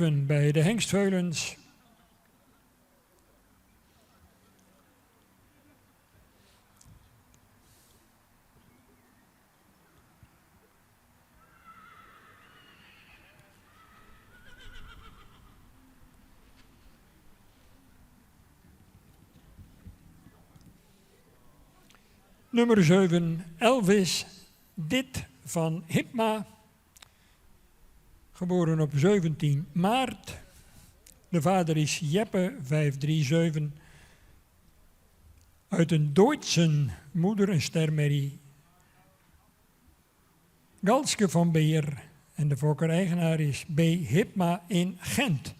7 bij de Hengstveulens. Nummer 7, Elvis Dit van Hipma, geboren op 17 maart. De vader is Jeppe 537, uit een Duitse moeder, een stermerrie. Galske van Beer en de fokker-eigenaar is B. Hipma in Gent.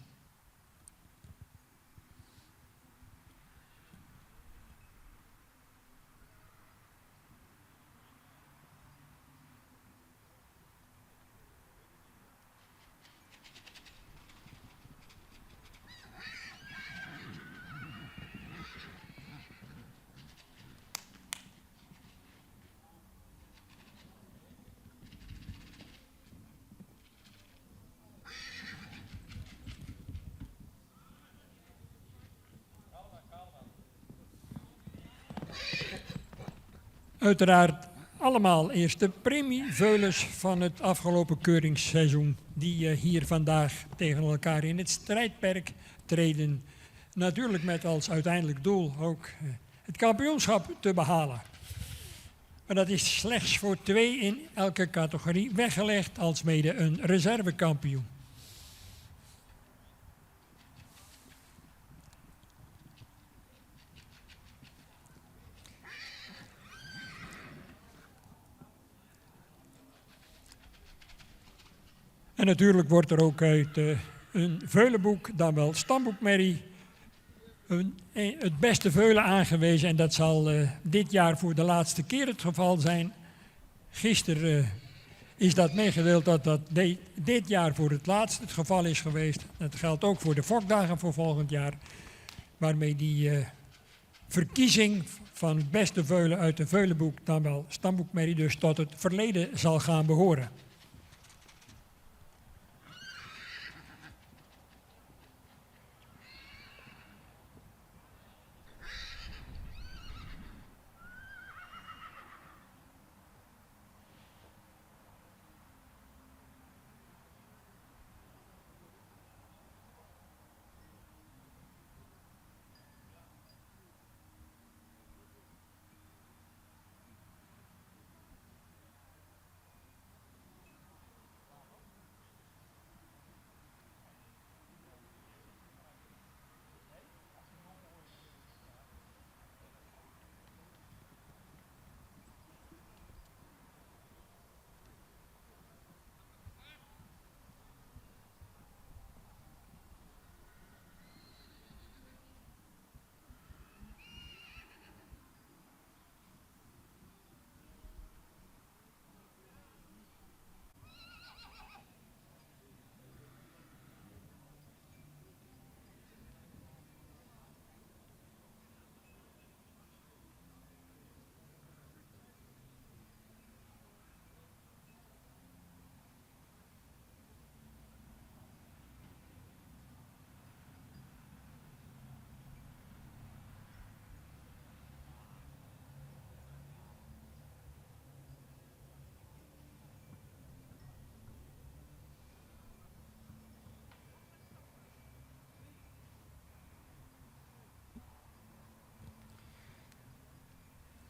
Uiteraard allemaal eerste premieveulens van het afgelopen keuringsseizoen die hier vandaag tegen elkaar in het strijdperk treden. Natuurlijk met als uiteindelijk doel ook het kampioenschap te behalen. Maar dat is slechts voor 2 in elke categorie weggelegd, alsmede een reservekampioen. En natuurlijk wordt er ook uit een veulenboek, dan wel stamboekmerrie, het beste veulen aangewezen. En dat zal dit jaar voor de laatste keer het geval zijn. Gisteren is dat meegedeeld dat dit jaar voor het laatst het geval is geweest. Dat geldt ook voor de fokdagen voor volgend jaar. Waarmee die verkiezing van het beste veulen uit een veulenboek, dan wel stamboekmerrie, dus tot het verleden zal gaan behoren.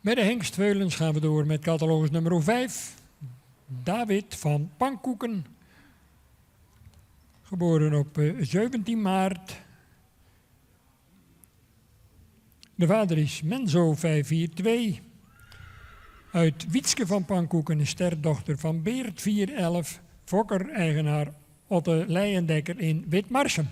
Met de Hengstveulens gaan we door met catalogus nummer 5. David van Pankoeken, geboren op 17 maart. De vader is Menzo 542, uit Wietske van Pankoeken, een sterdochter van Beert 411, fokker-eigenaar Otte Leijendekker in Witmarsum.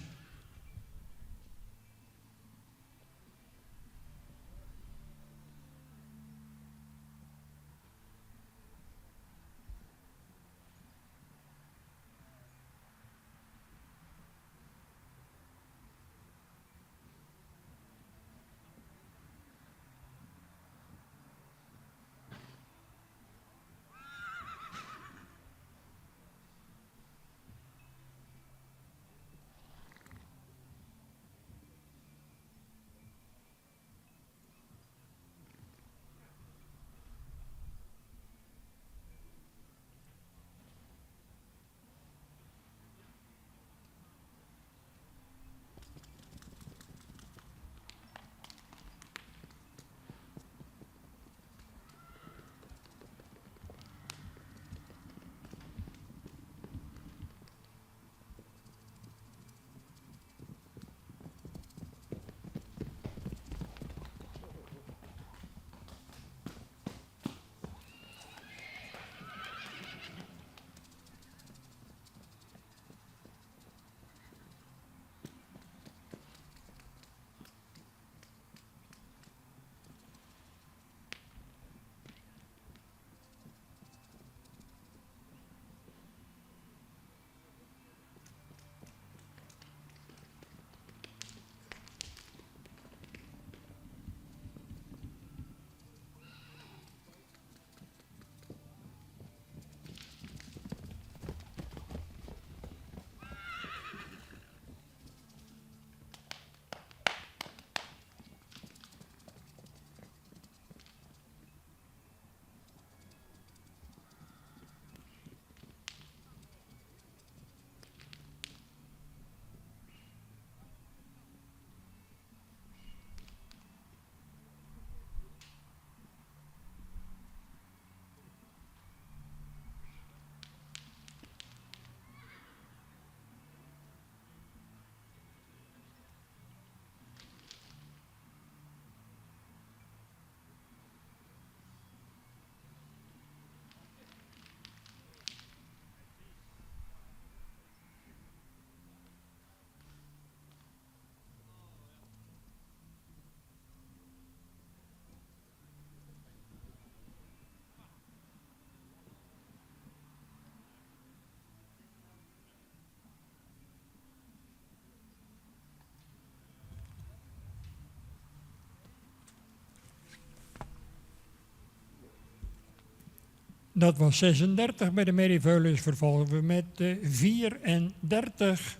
Dat was 36 bij de Merrieveulens. Vervolgen we met 34.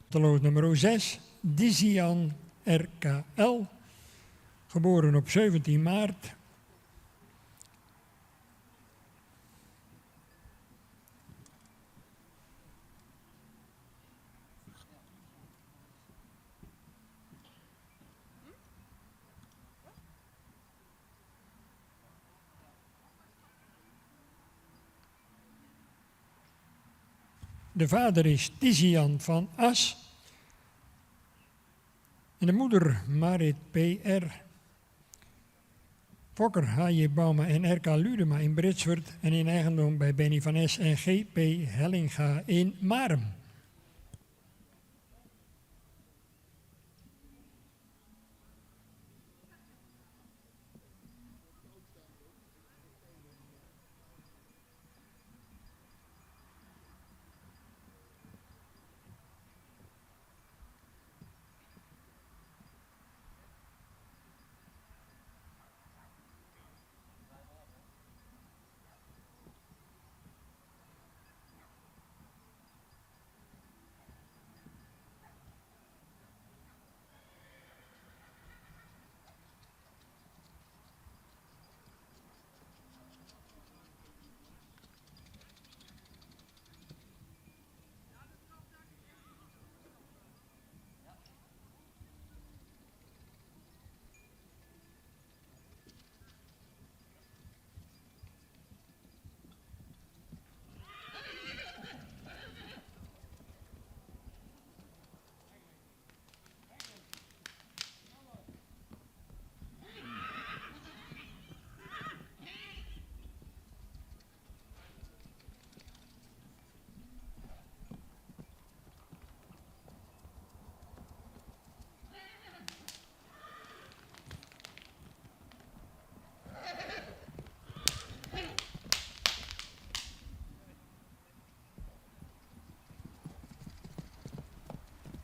Teloos nummer 6, Dizian RKL, geboren op 17 maart. De vader is Tizian van As. En de moeder Marit PR. Fokker H.J. Bauma en R.K. Ludema in Britswerd en in eigendom bij Benny van S. en G.P. Hellinga in Marem.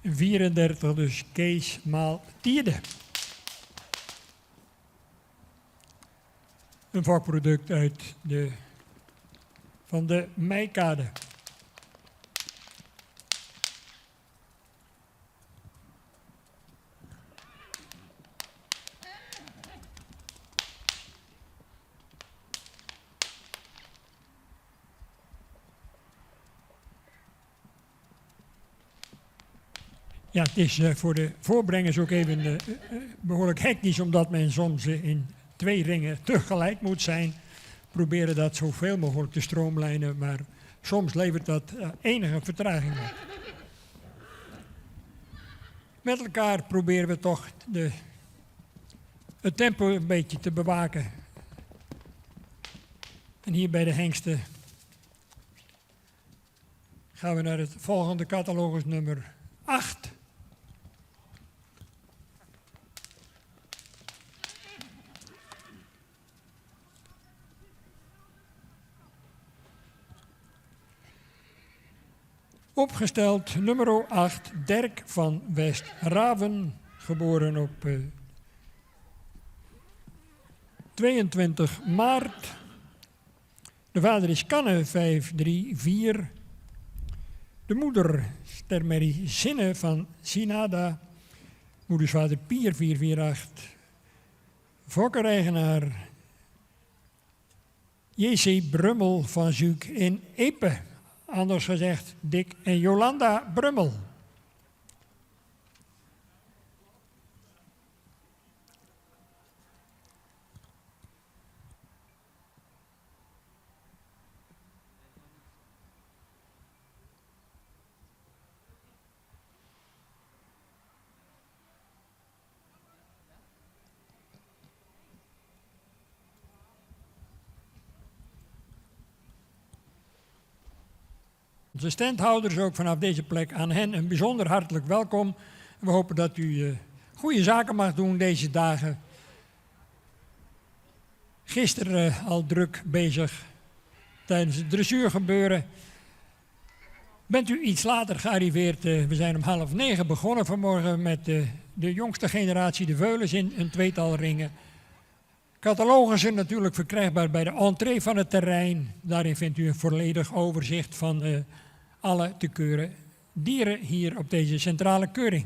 En 34 dus Kees maal Tierde. Een vakproduct van de Meikade. Ja, het is voor de voorbrengers ook even behoorlijk hectisch, omdat men soms in 2 ringen tegelijk moet zijn. Proberen dat zoveel mogelijk te stroomlijnen, maar soms levert dat enige vertraging op. Met elkaar proberen we toch het tempo een beetje te bewaken. En hier bij de hengsten gaan we naar het volgende catalogus nummer 8. Opgesteld nummer 8, Dirk van Westraven, geboren op 22 maart. De vader is Kanne 534. De moeder Stermeri Zinne van Sinada. Moedersvader Pier 448. Fokkereigenaar J.C. Brummel van Zuuk in Epe. Anders gezegd, Dick en Jolanda Brummel. Onze standhouders ook vanaf deze plek, aan hen een bijzonder hartelijk welkom. We hopen dat u goede zaken mag doen deze dagen. Gisteren al druk bezig tijdens het dressuurgebeuren. Bent u iets later gearriveerd? We zijn om 8:30 begonnen vanmorgen met de de jongste generatie, de Veulens, in een tweetal ringen. Catalogus zijn natuurlijk verkrijgbaar bij de entree van het terrein. Daarin vindt u een volledig overzicht van alle te keuren dieren hier op deze centrale keuring.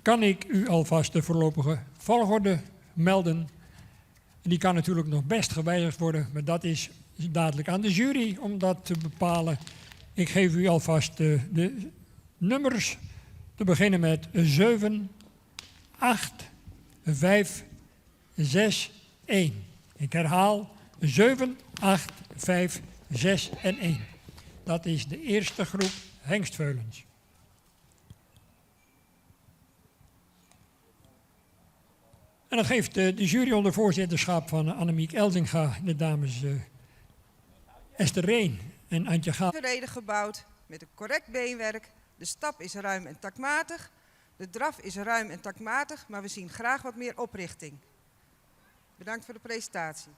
Kan ik u alvast de voorlopige volgorde melden? Die kan natuurlijk nog best gewijzigd worden, maar dat is dadelijk aan de jury om dat te bepalen. Ik geef u alvast de nummers, te beginnen met 7, 8, 5, 6, 1. Ik herhaal 7, 8, 5, 6 en 1. Dat is de eerste groep hengstveulens. En dat geeft de jury onder voorzitterschap van Annemiek Elzinga, de dames Esther Reen en Antje Gaal. Reden gebouwd met een correct beenwerk. De stap is ruim en takmatig. De draf is ruim en takmatig, maar we zien graag wat meer oprichting. Bedankt voor de presentatie.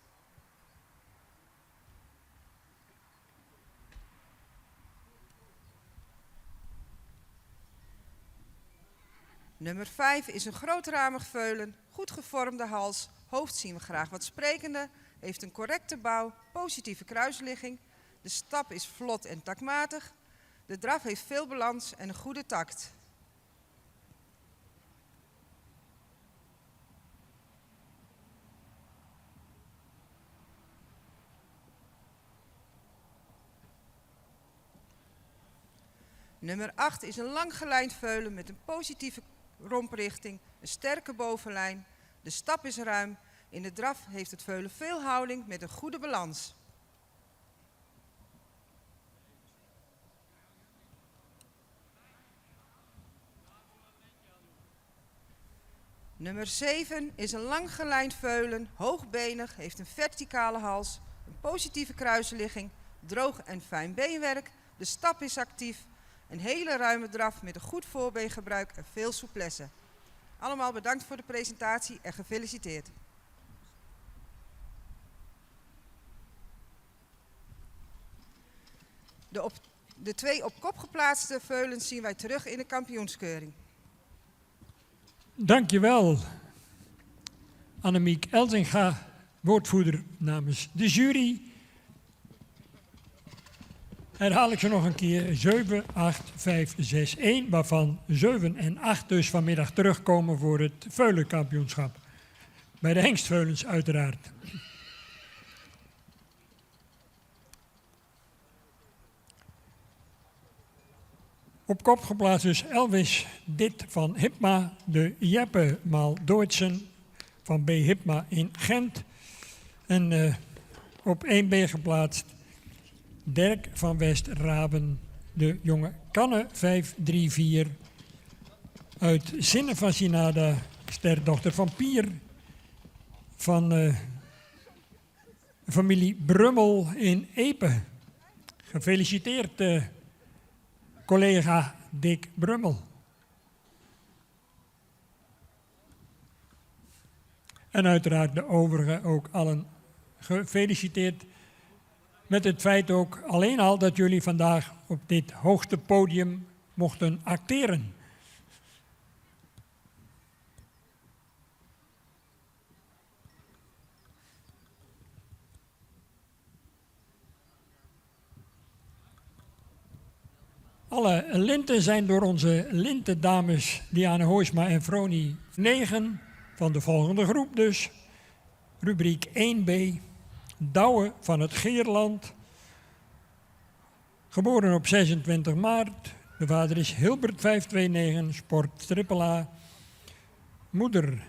Nummer 5 is een grootramig veulen, goed gevormde hals, hoofd zien we graag wat sprekende, heeft een correcte bouw, positieve kruisligging. De stap is vlot en takmatig. De draf heeft veel balans en een goede takt. Nummer 8 is een lang gelijnd veulen met een positieve romprichting, een sterke bovenlijn. De stap is ruim. In de draf heeft het veulen veel houding met een goede balans. Nummer 7 is een lang gelijnd veulen, hoogbenig, heeft een verticale hals, een positieve kruisligging, droog en fijn beenwerk. De stap is actief. Een hele ruime draf met een goed voorbeengebruik en veel souplesse. Allemaal bedankt voor de presentatie en gefeliciteerd. De 2 op kop geplaatste veulens zien wij terug in de kampioenskeuring. Dankjewel, Annemiek Elzinga, woordvoerder namens de jury. Herhaal ik ze nog een keer, 7, 8, 5, 6, 1, waarvan 7 en 8 dus vanmiddag terugkomen voor het veulenkampioenschap. Bij de hengstveulens uiteraard. Op kop geplaatst dus Elvis Dit van Hipma, de Jeppe maal Doortsen van B. Hipma in Gent. En op 1B geplaatst Dirk van West-Raben, de jonge Kanne 534 uit Zinnen van Sinada, sterdochter van Pier, van familie Brummel in Epe. Gefeliciteerd collega Dick Brummel. En uiteraard de overigen ook allen gefeliciteerd met het feit ook alleen al dat jullie vandaag op dit hoogste podium mochten acteren. Alle linten zijn door onze lintendames Diane Hoisma en Vroni 9 van de volgende groep dus. Rubriek 1B, Douwe van het Geerland. Geboren op 26 maart. De vader is Hilbert 529, sport AAA. Moeder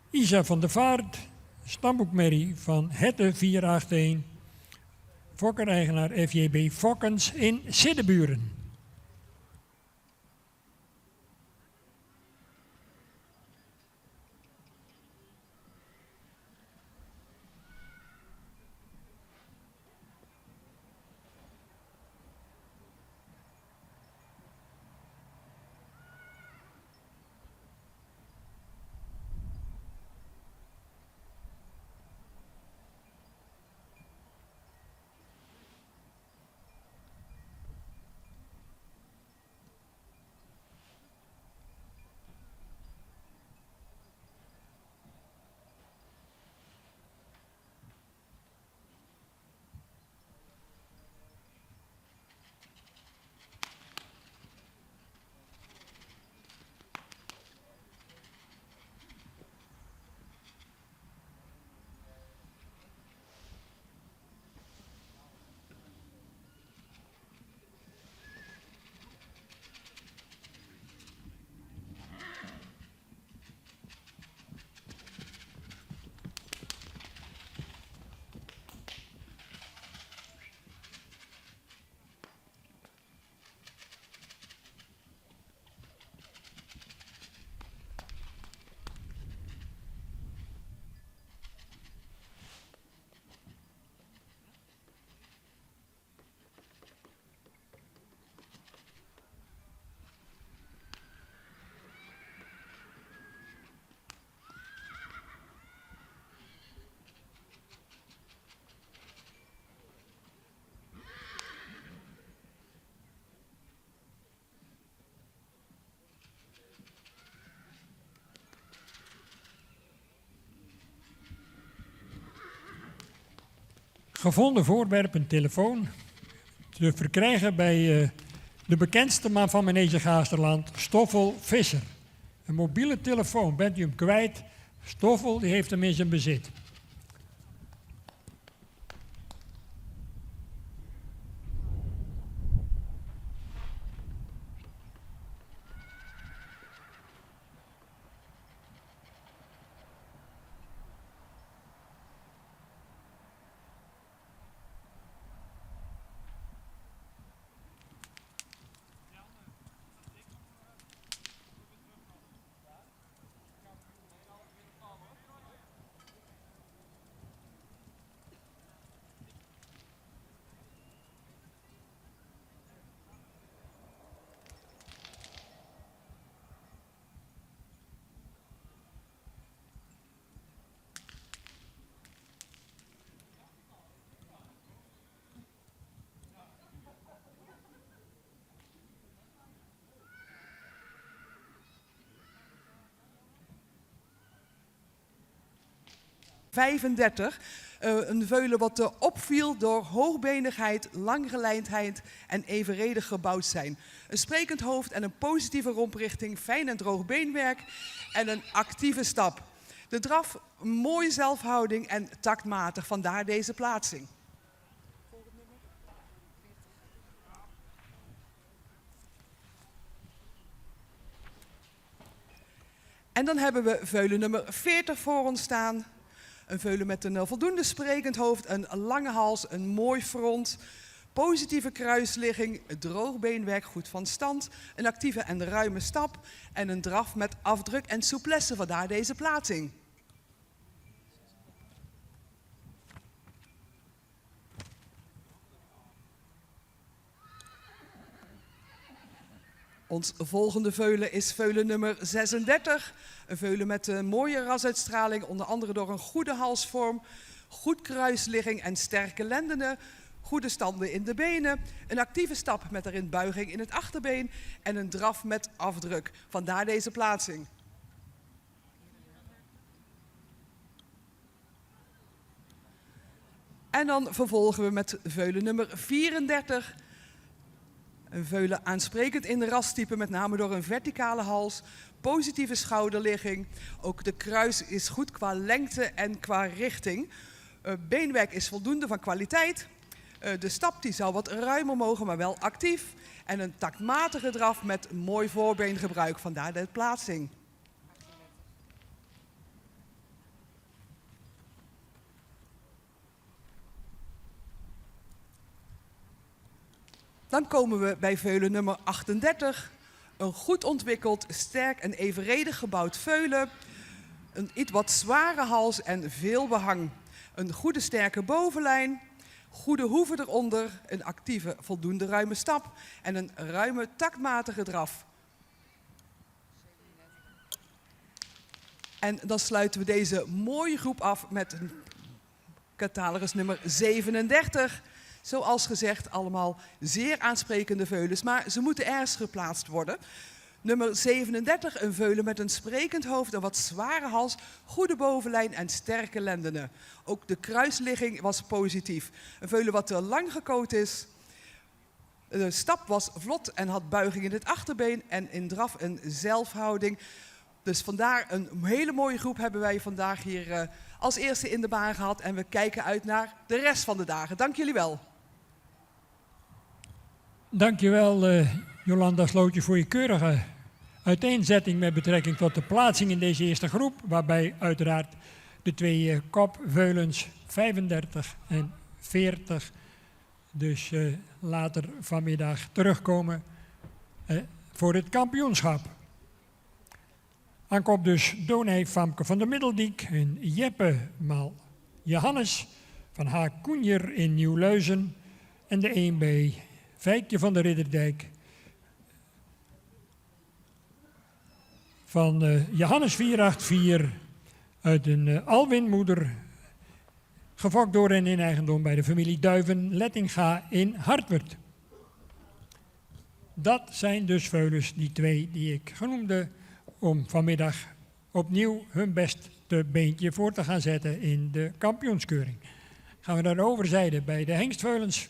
Isa van der Vaart. Stamboekmerrie van Hette 481. Fokker-eigenaar FJB Fokkens in Siddeburen. Gevonden voorwerp, een telefoon, te verkrijgen bij de bekendste man van Manege Gaasterland, Stoffel Visser. Een mobiele telefoon, bent u hem kwijt? Stoffel die heeft hem in zijn bezit. Een veulen wat opviel door hoogbenigheid, langgelijndheid en evenredig gebouwd zijn. Een sprekend hoofd en een positieve romprichting, fijn en droog beenwerk en een actieve stap. De draf, mooie zelfhouding en taktmatig, vandaar deze plaatsing. En dan hebben we veulen nummer 40 voor ons staan. Een veulen met een voldoende sprekend hoofd, een lange hals, een mooi front, positieve kruisligging, droog beenwerk, goed van stand, een actieve en ruime stap en een draf met afdruk en souplesse, vandaar deze plaatsing. Ons volgende veulen is veulen nummer 36. Een veulen met een mooie rasuitstraling, onder andere door een goede halsvorm, goed kruisligging en sterke lendenen, goede standen in de benen, een actieve stap met erin buiging in het achterbeen en een draf met afdruk. Vandaar deze plaatsing. En dan vervolgen we met veulen nummer 34. Een veulen aansprekend in de rastype, met name door een verticale hals, positieve schouderligging. Ook de kruis is goed qua lengte en qua richting. Beenwerk is voldoende van kwaliteit. De stap die zou wat ruimer mogen, maar wel actief. En een taktmatige draf met mooi voorbeengebruik, vandaar de plaatsing. Dan komen we bij veulen nummer 38. Een goed ontwikkeld, sterk en evenredig gebouwd veulen. Een iets wat zware hals en veel behang. Een goede sterke bovenlijn. Goede hoeven eronder. Een actieve, voldoende ruime stap. En een ruime, taktmatige draf. En dan sluiten we deze mooie groep af met een catalogus nummer 37. Zoals gezegd, allemaal zeer aansprekende veulens, maar ze moeten ergens geplaatst worden. Nummer 37, een veulen met een sprekend hoofd, een wat zware hals, goede bovenlijn en sterke lendenen. Ook de kruisligging was positief. Een veulen wat te lang gekoot is. De stap was vlot en had buiging in het achterbeen en in draf een zelfhouding. Dus vandaar een hele mooie groep hebben wij vandaag hier als eerste in de baan gehad. En we kijken uit naar de rest van de dagen. Dank jullie wel. Dankjewel Jolanda Slootje voor je keurige uiteenzetting met betrekking tot de plaatsing in deze eerste groep. Waarbij uiteraard de twee kopveulens 35 en 40 dus later vanmiddag terugkomen voor het kampioenschap. Aankop dus Donij Famke van der Middeldiek en Jeppe maal Johannes van Haak Koenjer in Nieuwluizen. En de 1B Vijkje van de Ridderdijk van Johannes 484 uit een Alwinmoeder, gefokt door en in eigendom bij de familie Duiven-Lettinga in Hartwerd. Dat zijn dus veulens, die twee die ik genoemde, om vanmiddag opnieuw hun beste beentje voor te gaan zetten in de kampioenskeuring. Gaan we naar de overzijde bij de hengstveulens.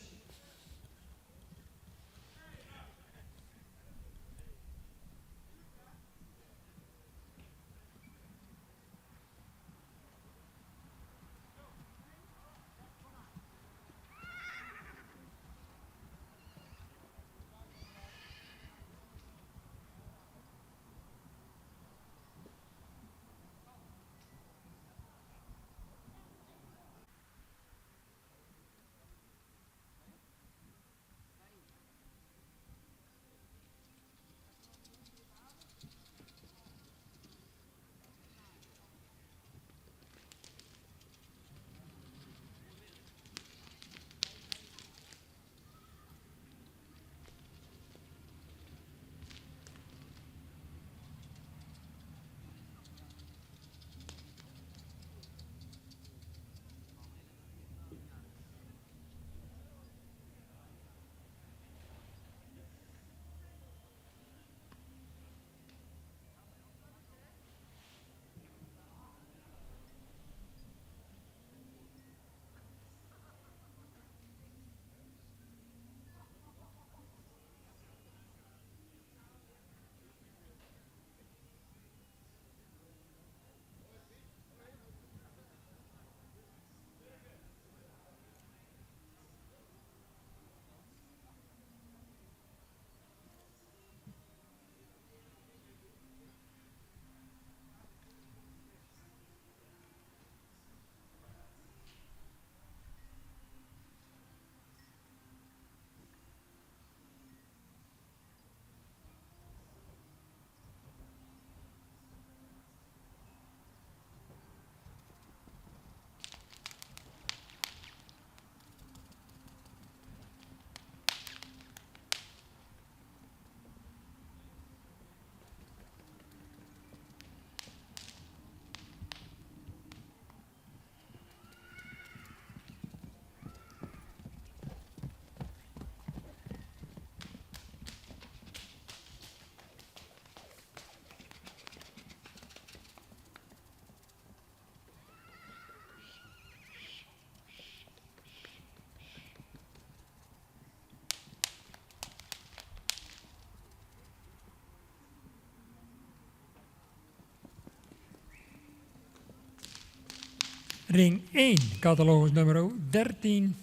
Ring 1, catalogus nummer 13.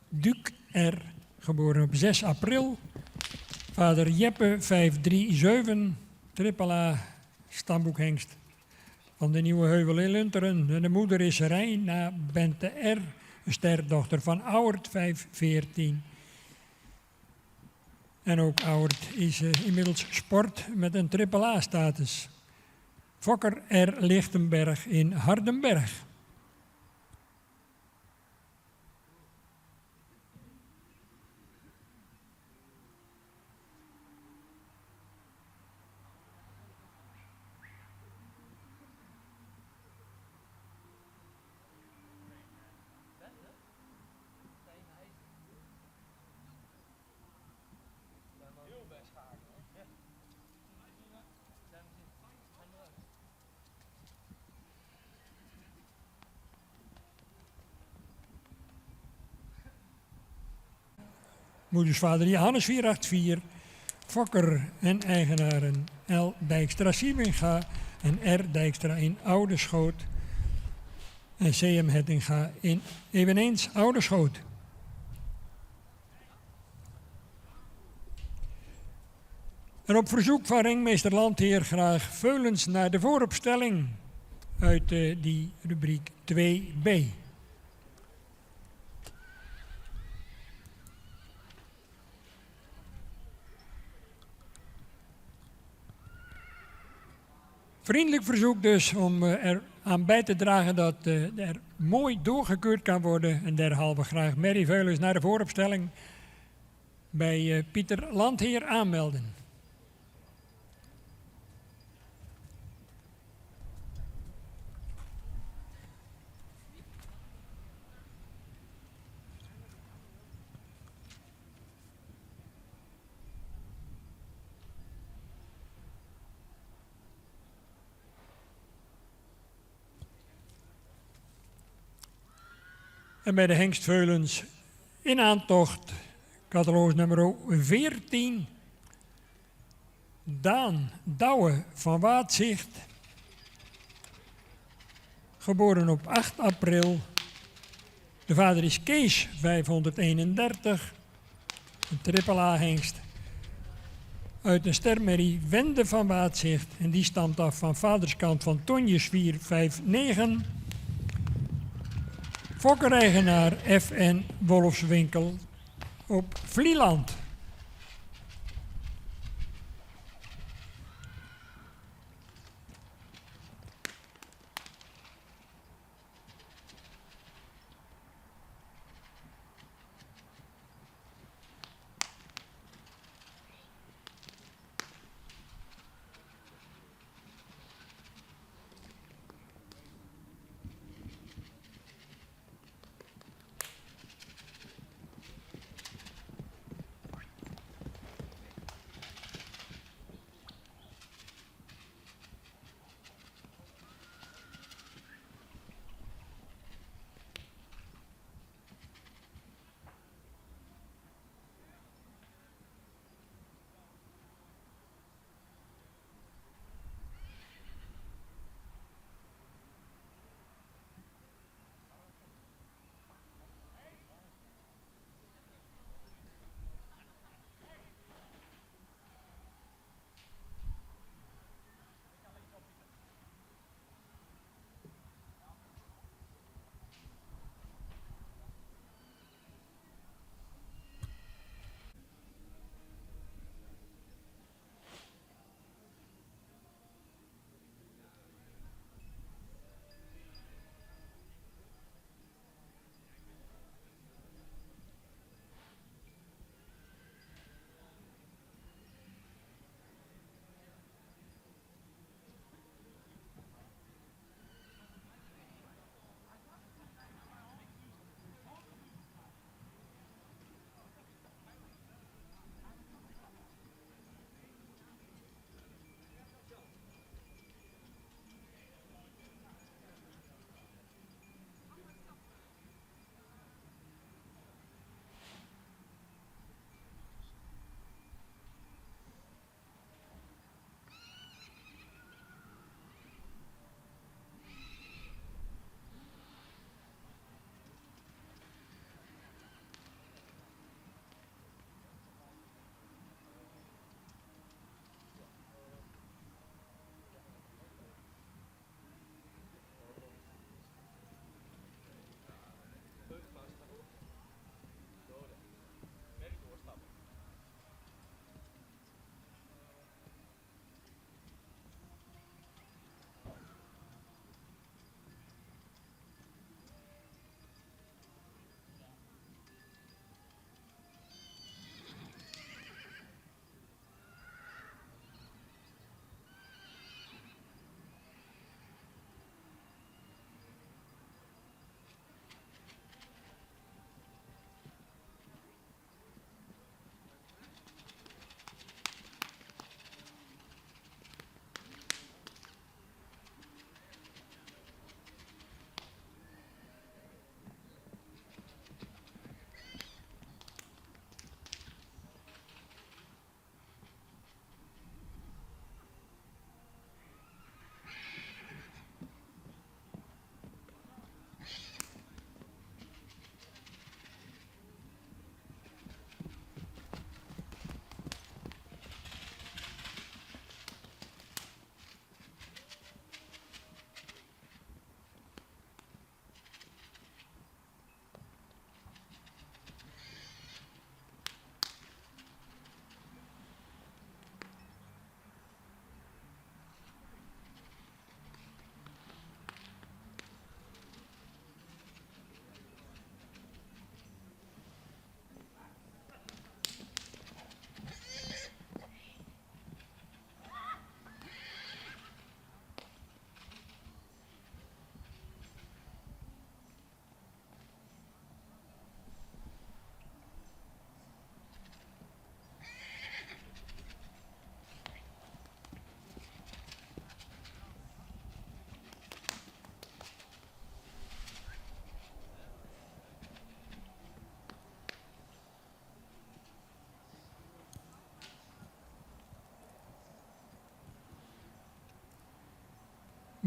Duc R., geboren op 6 april. Vader Jeppe 537, triple A, stamboekhengst van de Nieuwe Heuvel in Lunteren. En de moeder is Reina Bente R., een sterdochter van Auwert 514. En ook Auwert is inmiddels sport met een triple A-status. Fokker R. Lichtenberg in Hardenberg. Moedersvader Johannes 484, Fokker en eigenaren L. Dijkstra Sieminga en R. Dijkstra in Ouderschoot. En C.M. Hettinga in eveneens Ouderschoot. En op verzoek van ringmeester Landheer graag veulens naar de vooropstelling uit die rubriek 2b. Vriendelijk verzoek dus om er aan bij te dragen dat er mooi doorgekeurd kan worden. En derhalve graag Mary Veulens naar de vooropstelling bij Pieter Landheer aanmelden. En bij de hengstveulens in aantocht, catalogus nummer 14, Daan Douwe van Waadzicht, geboren op 8 april. De vader is Kees 531, een triple A-hengst uit een stermerrie Wende van Waadzicht. En die stamt af van vaderskant van Tonjes 459. Fokkereigenaar F.N. Wolfswinkel op Vlieland.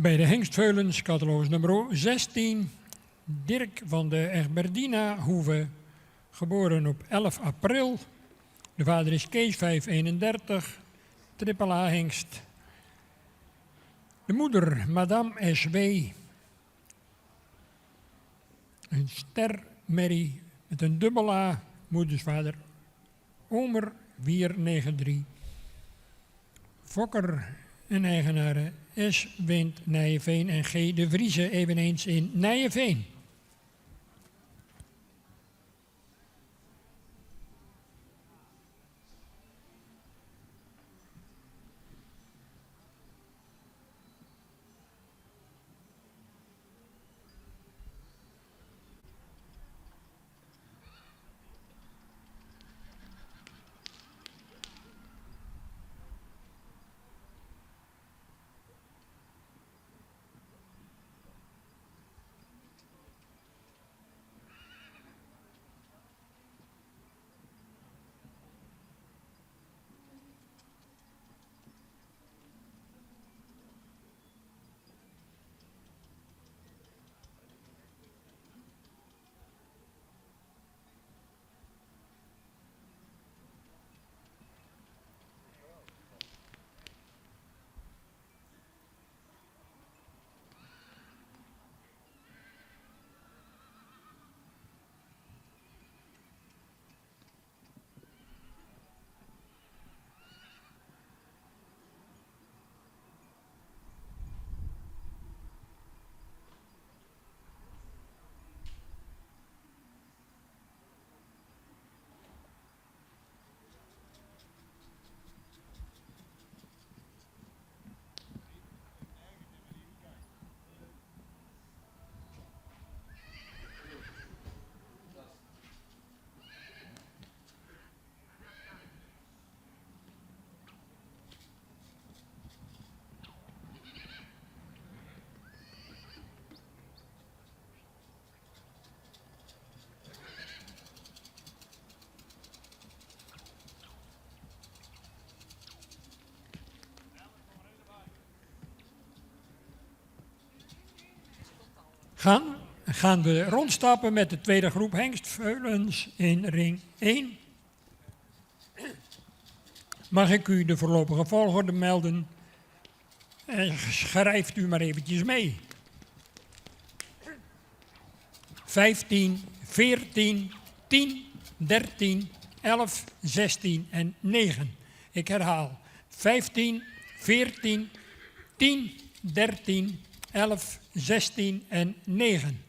Bij de hengstveulens, catalogus nummer 16, Dirk van de Egberdina Hoeve, geboren op 11 april. De vader is Kees 531, triple A hengst. De moeder, Madame S.W., een stermerrie met een dubbel A, moedersvader Omer 493. Fokker en eigenaren S. Wind Nijeveen en G. de Vrieze eveneens in Nijeveen. Gaan we rondstappen met de tweede groep hengstveulens in ring 1. Mag ik u de voorlopige volgorde melden? Schrijft u maar eventjes mee. 15, 14, 10, 13, 11, 16 en 9. Ik herhaal. 15, 14, 10, 13, 11, 16 en 9.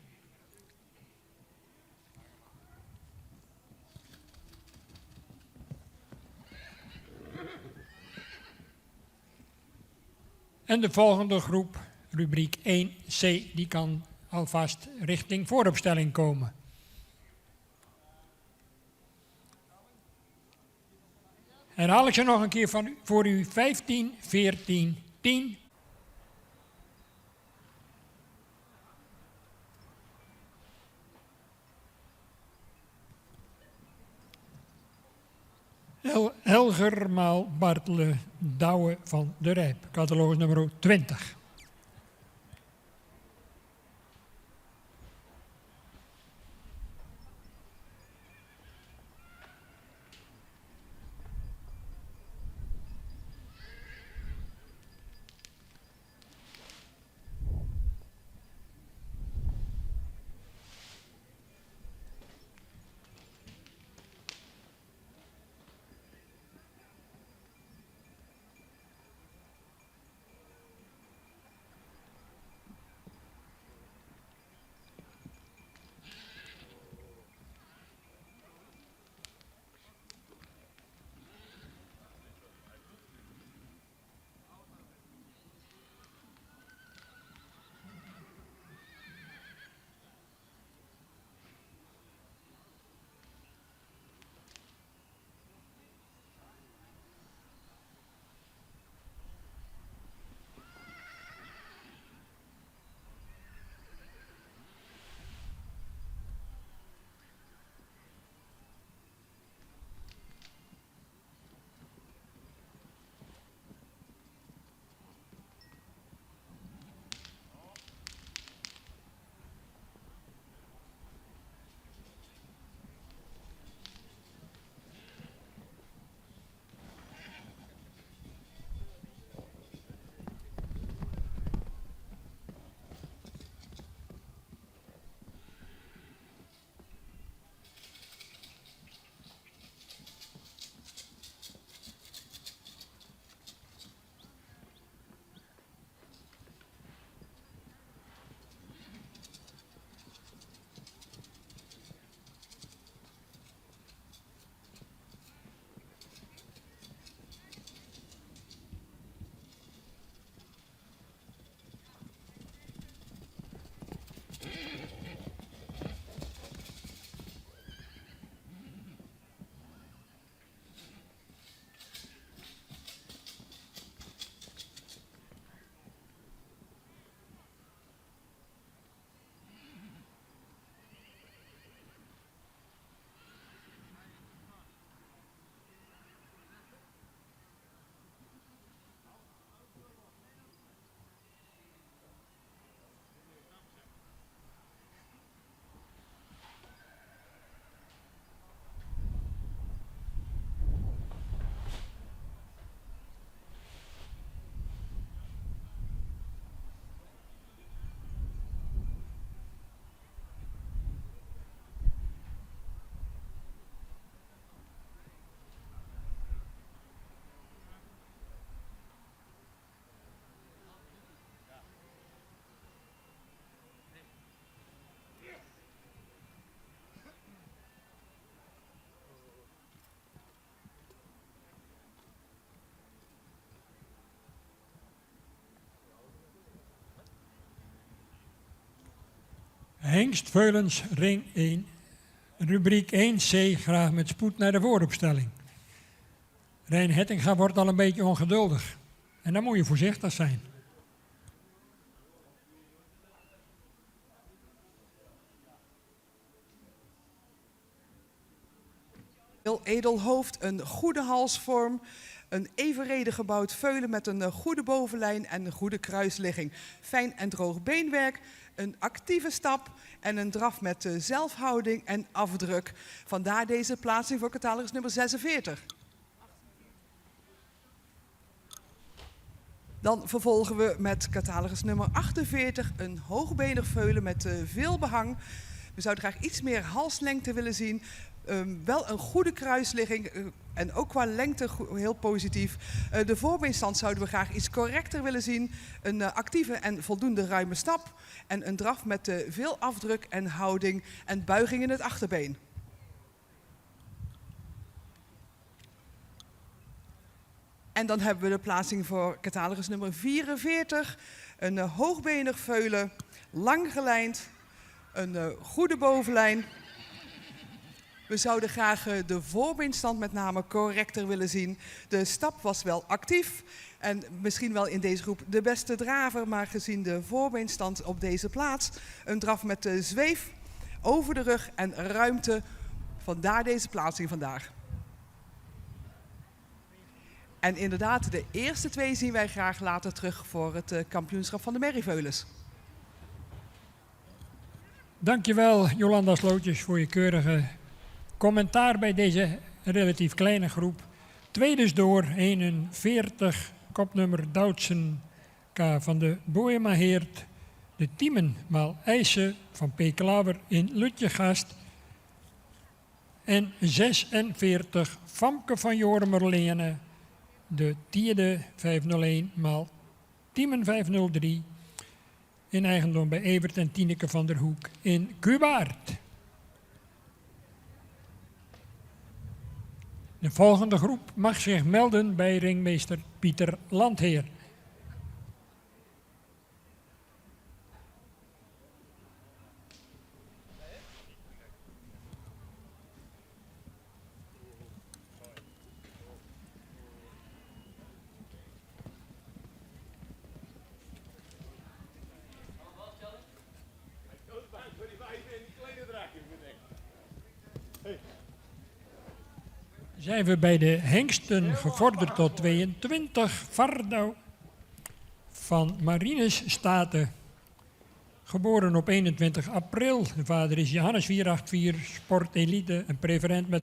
En de volgende groep, rubriek 1C, die kan alvast richting vooropstelling komen. Herhaal ik ze nog een keer voor u. 15, 14, 10. Helger maal Bartele Douwe van de Rijp, catalogus nummer 20. Hengst Veulens, ring 1, rubriek 1C, graag met spoed naar de vooropstelling. Rijn Hettinga wordt al een beetje ongeduldig. En dan moet je voorzichtig zijn. Heel edel hoofd, een goede halsvorm, een evenredig gebouwd veulen met een goede bovenlijn en een goede kruisligging. Fijn en droog beenwerk, een actieve stap en een draf met zelfhouding en afdruk. Vandaar deze plaatsing voor catalogus nummer 46. Dan vervolgen we met catalogus nummer 48, een hoogbenig veulen met veel behang. We zouden graag iets meer halslengte willen zien. Wel een goede kruisligging en ook qua lengte heel positief. De voorbeenstand zouden we graag iets correcter willen zien. Een actieve en voldoende ruime stap. En een draf met veel afdruk en houding en buiging in het achterbeen. En dan hebben we de plaatsing voor catalogus nummer 44. Een hoogbenig veulen, lang gelijnd, een goede bovenlijn. We zouden graag de voorbeenstand met name correcter willen zien. De stap was wel actief en misschien wel in deze groep de beste draver, maar gezien de voorbeenstand op deze plaats, een draf met zweef, over de rug en ruimte, vandaar deze plaatsing vandaag. En inderdaad, de eerste twee zien wij graag later terug voor het kampioenschap van de merrieveulens. Dankjewel Jolanda Slootjes voor je keurige commentaar bij deze relatief kleine groep. Twee dus door, 41, kopnummer Doutsen K. van de Boemaheert. De Tiemen maal IJssen van P. Klaver in Lutjegast. En 46, Famke van Joremerlene. De Tiede 501 maal Tiemen 503. In eigendom bij Evert en Tineke van der Hoek in Cubaert. De volgende groep mag zich melden bij ringmeester Pieter Landheer. Zijn we bij de hengsten gevorderd tot 22. Vardouw van Marines Staten. Geboren op 21 april. De vader is Johannes 484, sportelite, een preferent met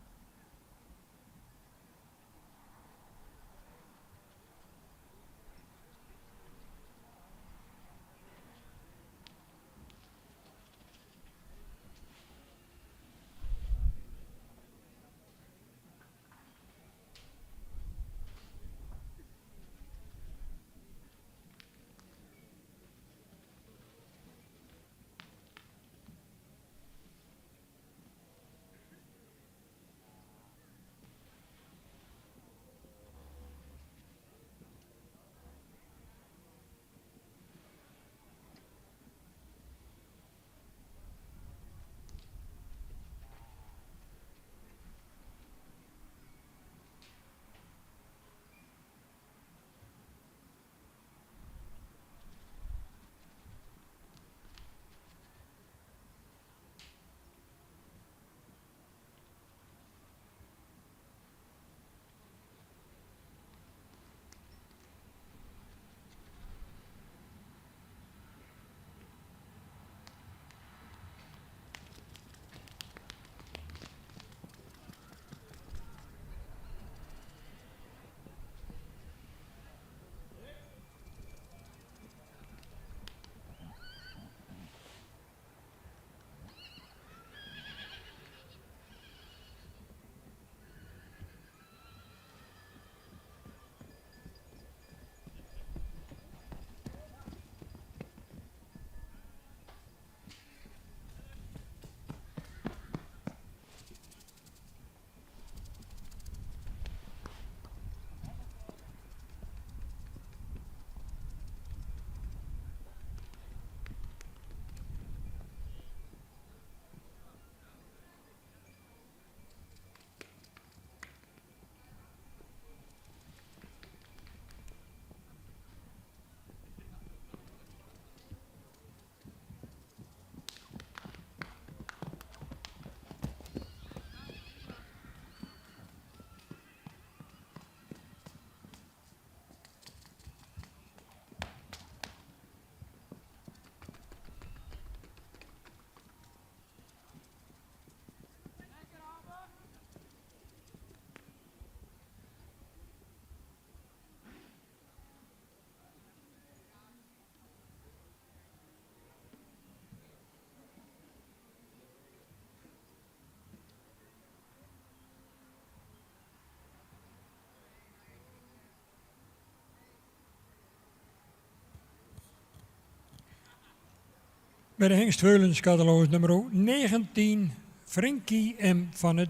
Bij de Hengstveulens catalogus nummer 19, Frenkie M. van het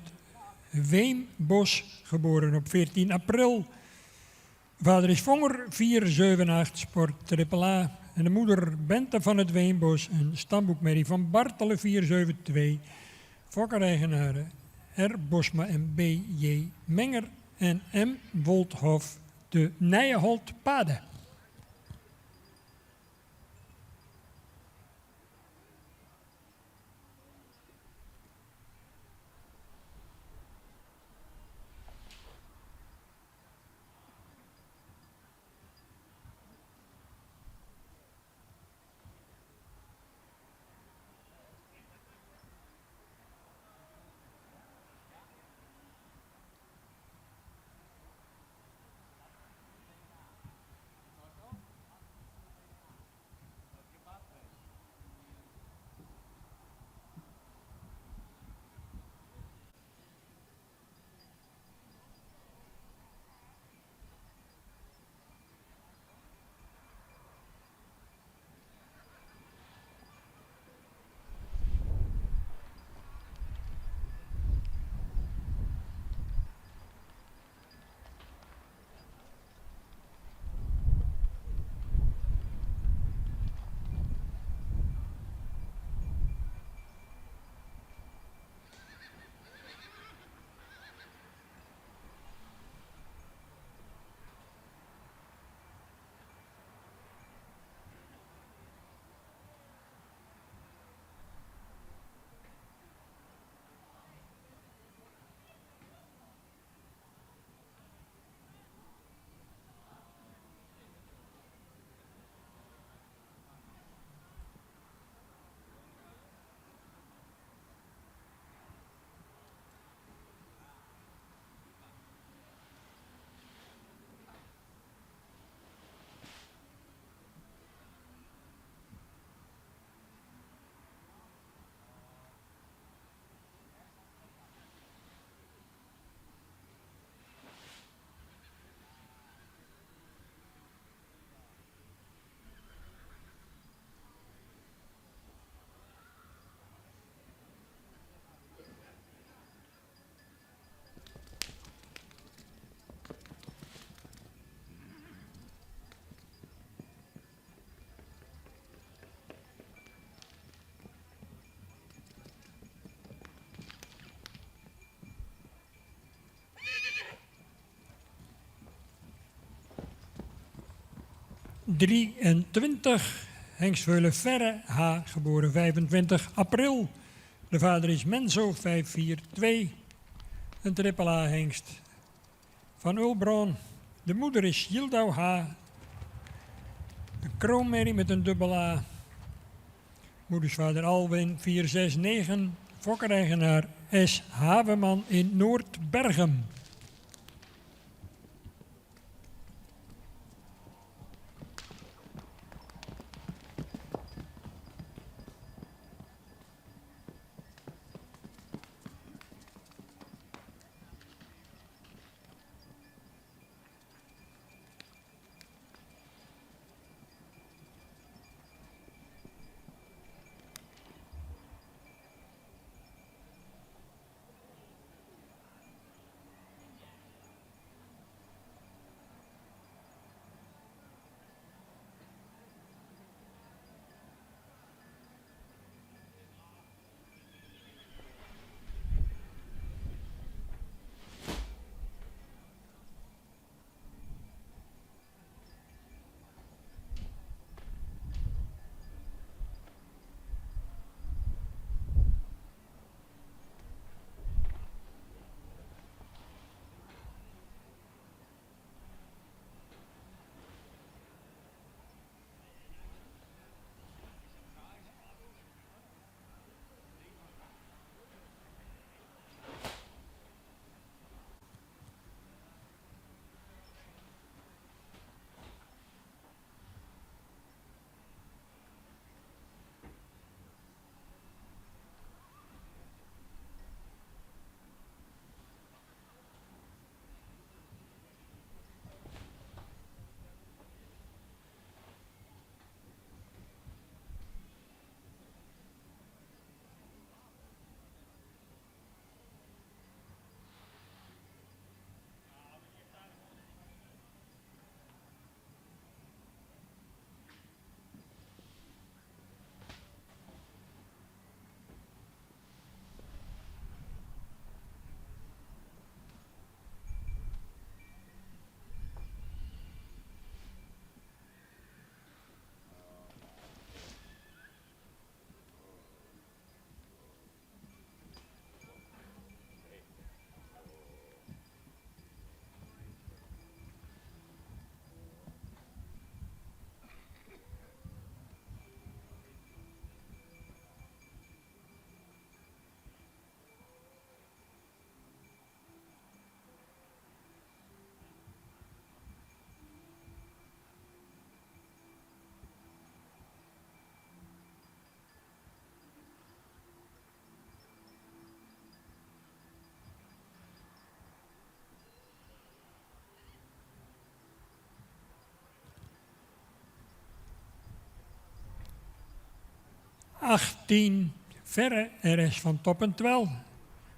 Weembos, geboren op 14 april. Vader is Vonger, 478 Sport AAA. En de moeder Bente van het Weembos, een stamboekmerrie van Bartelen 472. Fokker-eigenaren R. Bosma en B. J. Menger en M. Wolthof de Nijenholt Pade. '23, Hengstveule Verre H, geboren 25 april. De vader is Menzo 542, een AAA hengst van Ulbron. De moeder is Yildau H, een kroonmerrie met een dubbel A. Moedersvader Alwin 469, fokkereigenaar S. Haveman in Noordbergem. 18 Verre RS van Toppentwel.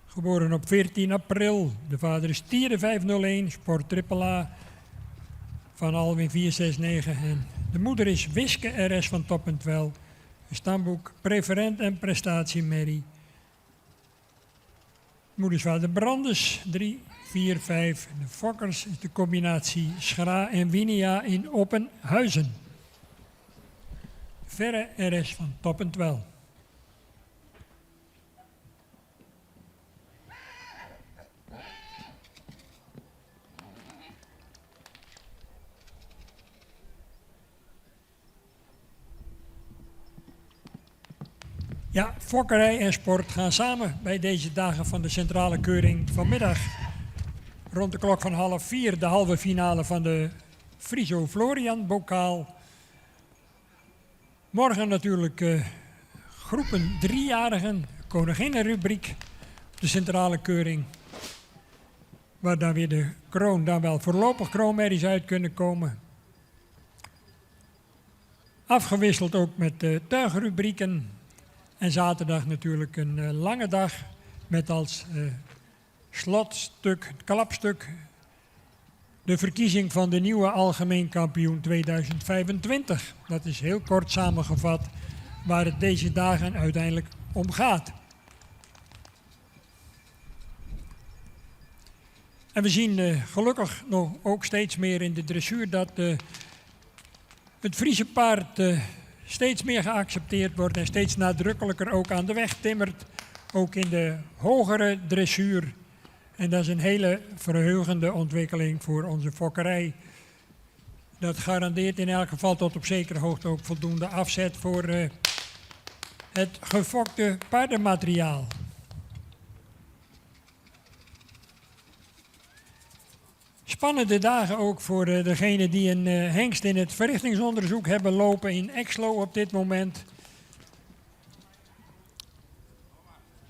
Geboren op 14 april. De vader is Tieren 501, Sport AAA van Alwin 469. En de moeder is Wiske RS van Toppentwel. Stamboek preferent en prestatiemerrie. Moedersvader Brandes 3, 4, 5. De Fokkers is de combinatie Schra en Winia in Oppenhuizen. Verre RS van Toppentwel. Ja, fokkerij en sport gaan samen bij deze dagen van de centrale keuring vanmiddag. Rond de klok van 3:30 de halve finale van de Friso Florian bokaal. Morgen natuurlijk groepen 3-jarigen, koninginnenrubriek, de centrale keuring. Waar dan weer de kroon, dan wel voorlopig kroonmerries uit kunnen komen. Afgewisseld ook met de tuigrubrieken. En zaterdag natuurlijk een lange dag met als slotstuk, het klapstuk, de verkiezing van de nieuwe algemeen kampioen 2025. Dat is heel kort samengevat waar het deze dagen uiteindelijk om gaat. En we zien gelukkig nog ook steeds meer in de dressuur dat het Friese paard steeds meer geaccepteerd wordt en steeds nadrukkelijker ook aan de weg timmert. Ook in de hogere dressuur. En dat is een hele verheugende ontwikkeling voor onze fokkerij. Dat garandeert in elk geval tot op zekere hoogte ook voldoende afzet voor het gefokte paardenmateriaal. Spannende dagen ook voor degenen die een hengst in het verrichtingsonderzoek hebben lopen in Exlo op dit moment.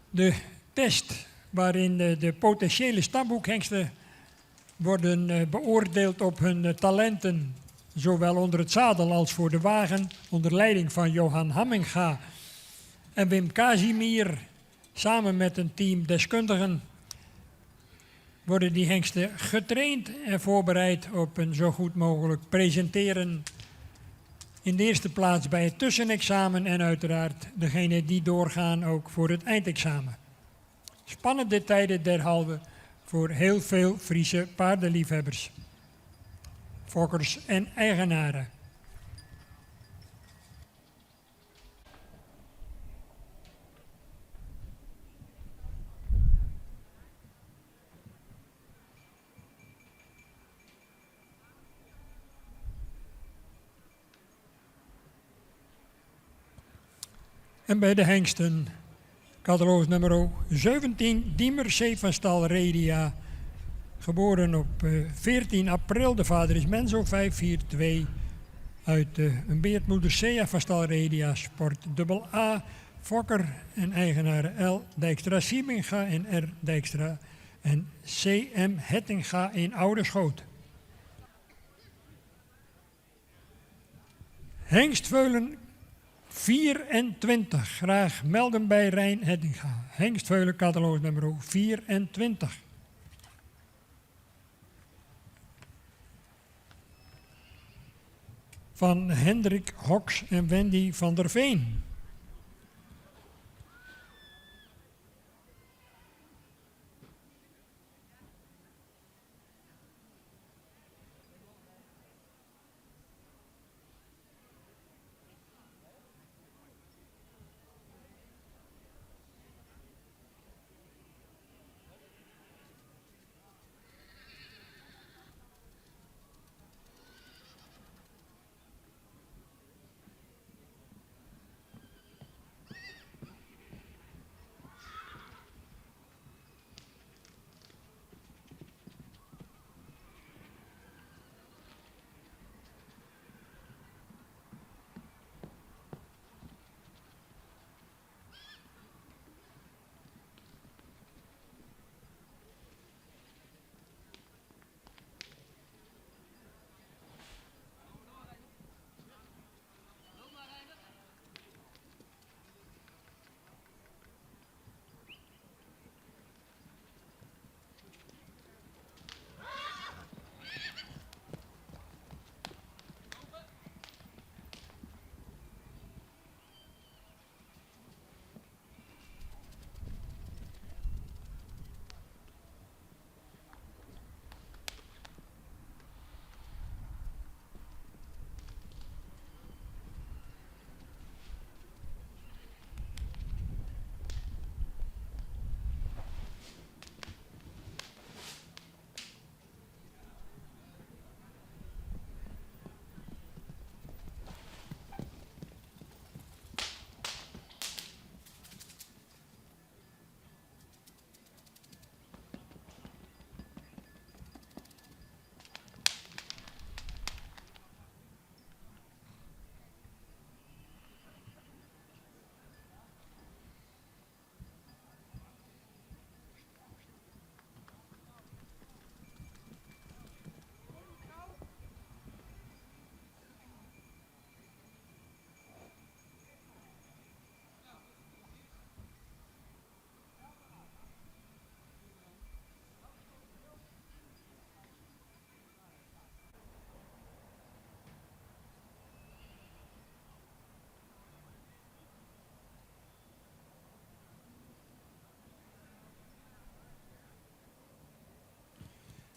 De test waarin de potentiële stamboekhengsten worden beoordeeld op hun talenten, zowel onder het zadel als voor de wagen, onder leiding van Johan Hamminga en Wim Casimir, samen met een team deskundigen. Worden die hengsten getraind en voorbereid op een zo goed mogelijk presenteren. In de eerste plaats bij het tussenexamen en uiteraard degene die doorgaan ook voor het eindexamen. Spannende tijden derhalve voor heel veel Friese paardenliefhebbers, fokkers en eigenaren. En bij de hengsten, catalogus nummer 17, Diemer C. van Stal Redia. Geboren op 14 april, de vader is Menzo 542. Uit een beertmoeder Sea van Stal Redia, sport AA, fokker en eigenaar L. Dijkstra Sieminga en R. Dijkstra en C.M. Hettinga in Ouderschoot. Hengstveulen 24, graag melden bij Rijn Hettinga. Hengstveulen, catalogus nummer 24. Van Hendrik Hoks en Wendy van der Veen.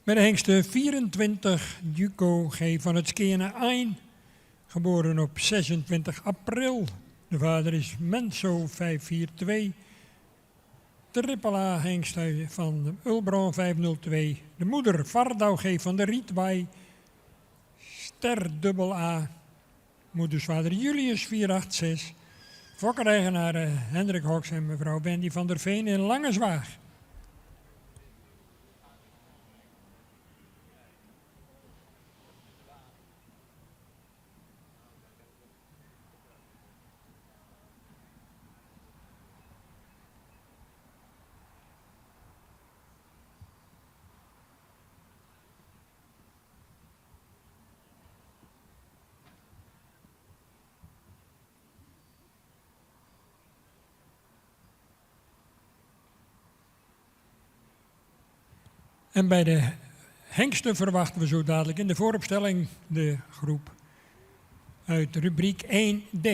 Met de hengsten 24 Duco G van het Skene Ein, geboren op 26 april. De vader is Menso 542. Triple A hengst van Ulbron 502. De moeder Vardau G van de Rietwei. Ster dubbel A. Moedersvader Julius 486. Fokkereigenaar Hendrik Hoks en mevrouw Wendy van der Veen in Langezwaag. En bij de hengsten verwachten we zo dadelijk in de vooropstelling de groep uit rubriek 1D.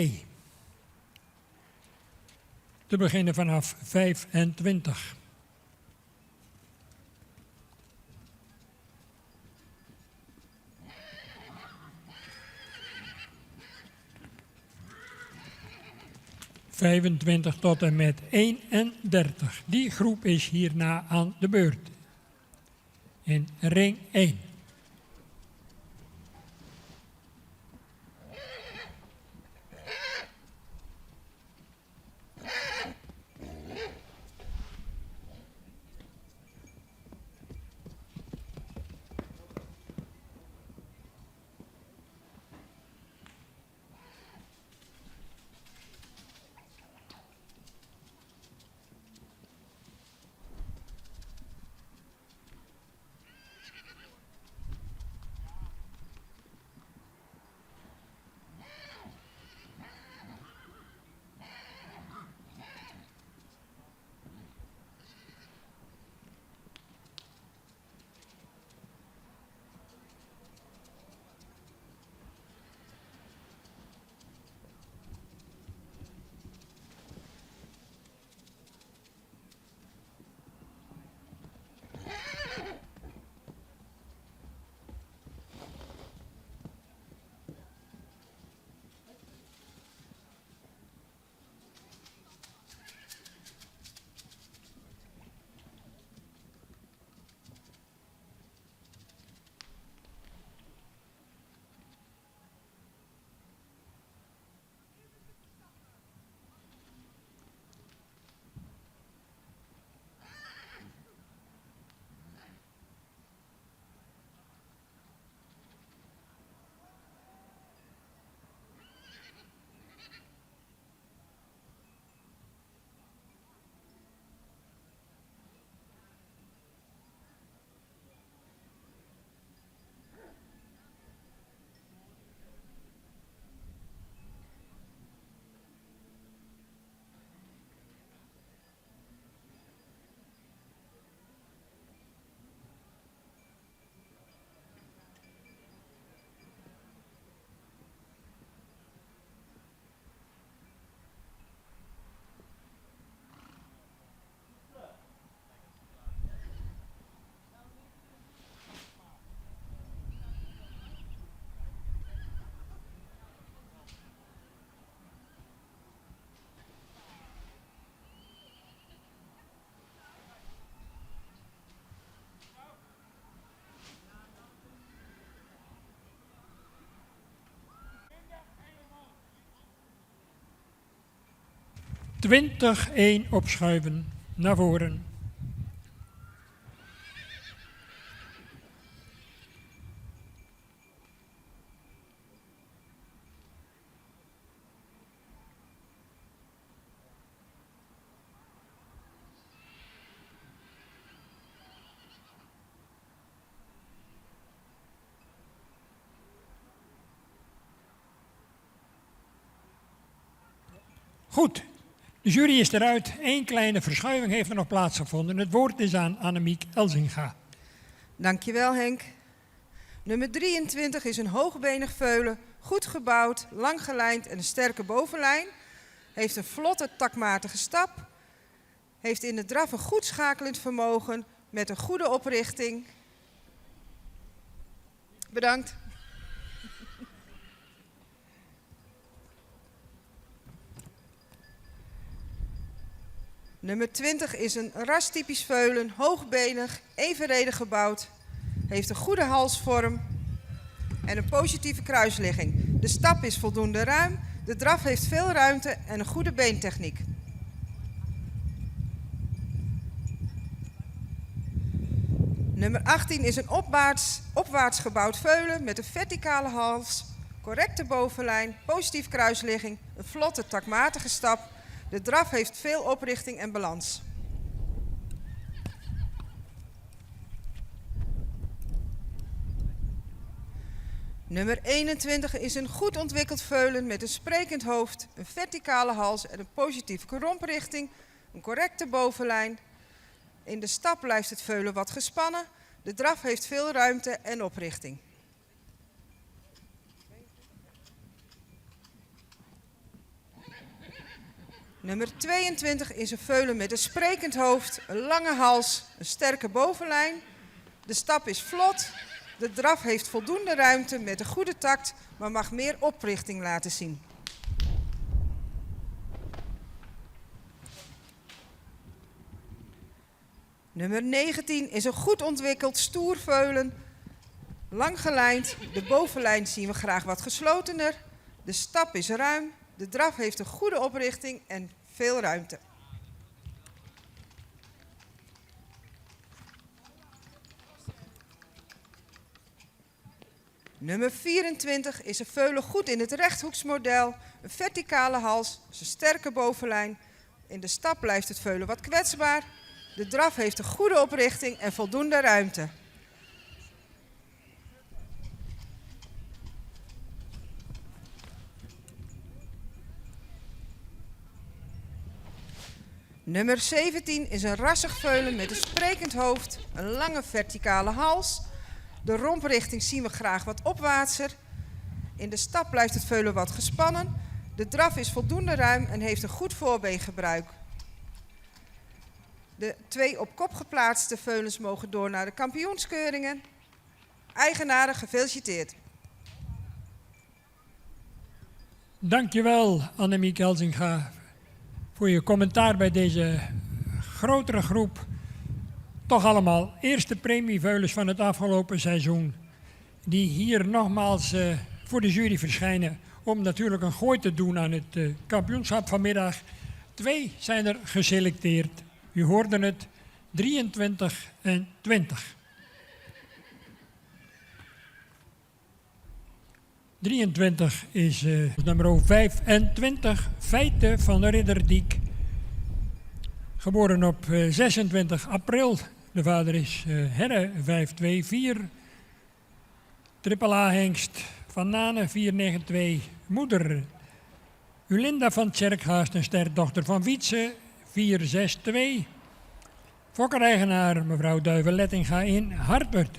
Te beginnen vanaf 25. ...25 tot en met 31. Die groep is hierna aan de beurt. In ring 1. Twintig 1 opschuiven naar voren. Goed. De jury is eruit. Eén kleine verschuiving heeft er nog plaatsgevonden. Het woord is aan Annemiek Elzinga. Dankjewel Henk. Nummer 23 is een hoogbenig veulen, goed gebouwd, lang gelijnd en een sterke bovenlijn. Heeft een vlotte, takmatige stap. Heeft in de draf een goed schakelend vermogen met een goede oprichting. Bedankt. Nummer 20 is een rastypisch veulen, hoogbenig, evenredig gebouwd. Heeft een goede halsvorm en een positieve kruisligging. De stap is voldoende ruim, de draf heeft veel ruimte en een goede beentechniek. Nummer 18 is een opwaarts gebouwd veulen met een verticale hals, correcte bovenlijn, positieve kruisligging, een vlotte takmatige stap. De draf heeft veel oprichting en balans. Nummer 21 is een goed ontwikkeld veulen met een sprekend hoofd, een verticale hals en een positieve romprichting, een correcte bovenlijn. In de stap blijft het veulen wat gespannen. De draf heeft veel ruimte en oprichting. Nummer 22 is een veulen met een sprekend hoofd, een lange hals, een sterke bovenlijn. De stap is vlot. De draf heeft voldoende ruimte met een goede takt, maar mag meer oprichting laten zien. Nummer 19 is een goed ontwikkeld stoer veulen, lang gelijnd. De bovenlijn zien we graag wat geslotener. De stap is ruim. De draf heeft een goede oprichting en veel ruimte. Nummer 24 is een veulen goed in het rechthoeksmodel, een verticale hals, een sterke bovenlijn. In de stap blijft het veulen wat kwetsbaar. De draf heeft een goede oprichting en voldoende ruimte. Nummer 17 is een rassig veulen met een sprekend hoofd, een lange verticale hals. De romprichting zien we graag wat opwaartser. In de stap blijft het veulen wat gespannen. De draf is voldoende ruim en heeft een goed voorbeengebruik. De 2 op kop geplaatste veulens mogen door naar de kampioenskeuringen. Eigenaren gefeliciteerd. Dankjewel Annemiek Elzinga voor je commentaar bij deze grotere groep. Toch allemaal eerste premieveulens van het afgelopen seizoen. Die hier nogmaals voor de jury verschijnen om natuurlijk een gooi te doen aan het kampioenschap vanmiddag. 2 zijn er geselecteerd. U hoorde het, 23 en 20. 23 is nummer 25, Feite van Ridderdiek. Geboren op 26 april. De vader is Herre 524. Triple A hengst van Nane 492. Moeder Ulinda van Tjerkhaast, een sterdochter van Wietse 462. Fokkereigenaar mevrouw Duiven-Lettinga in Hartwerd.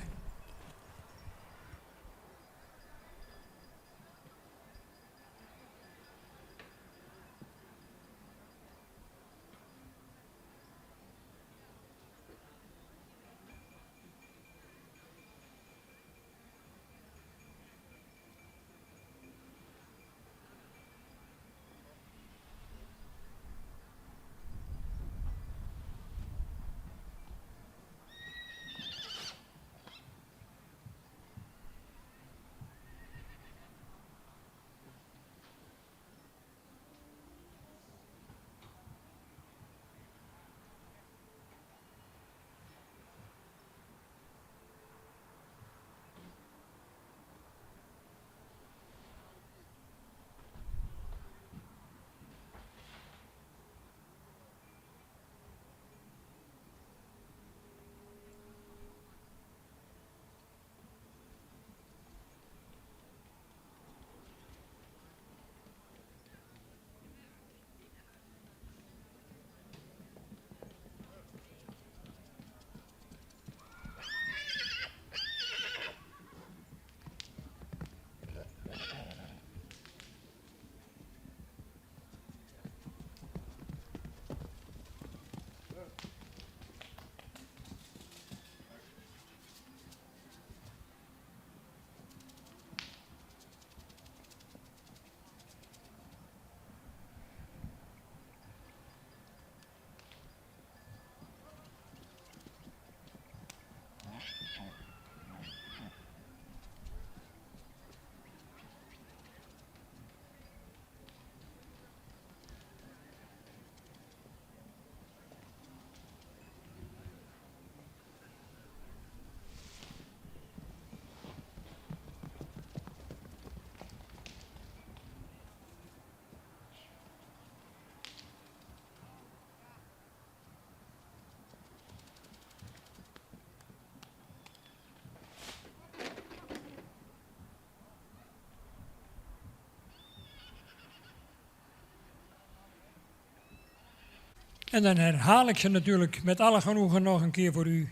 En dan herhaal ik ze natuurlijk met alle genoegen nog een keer voor u.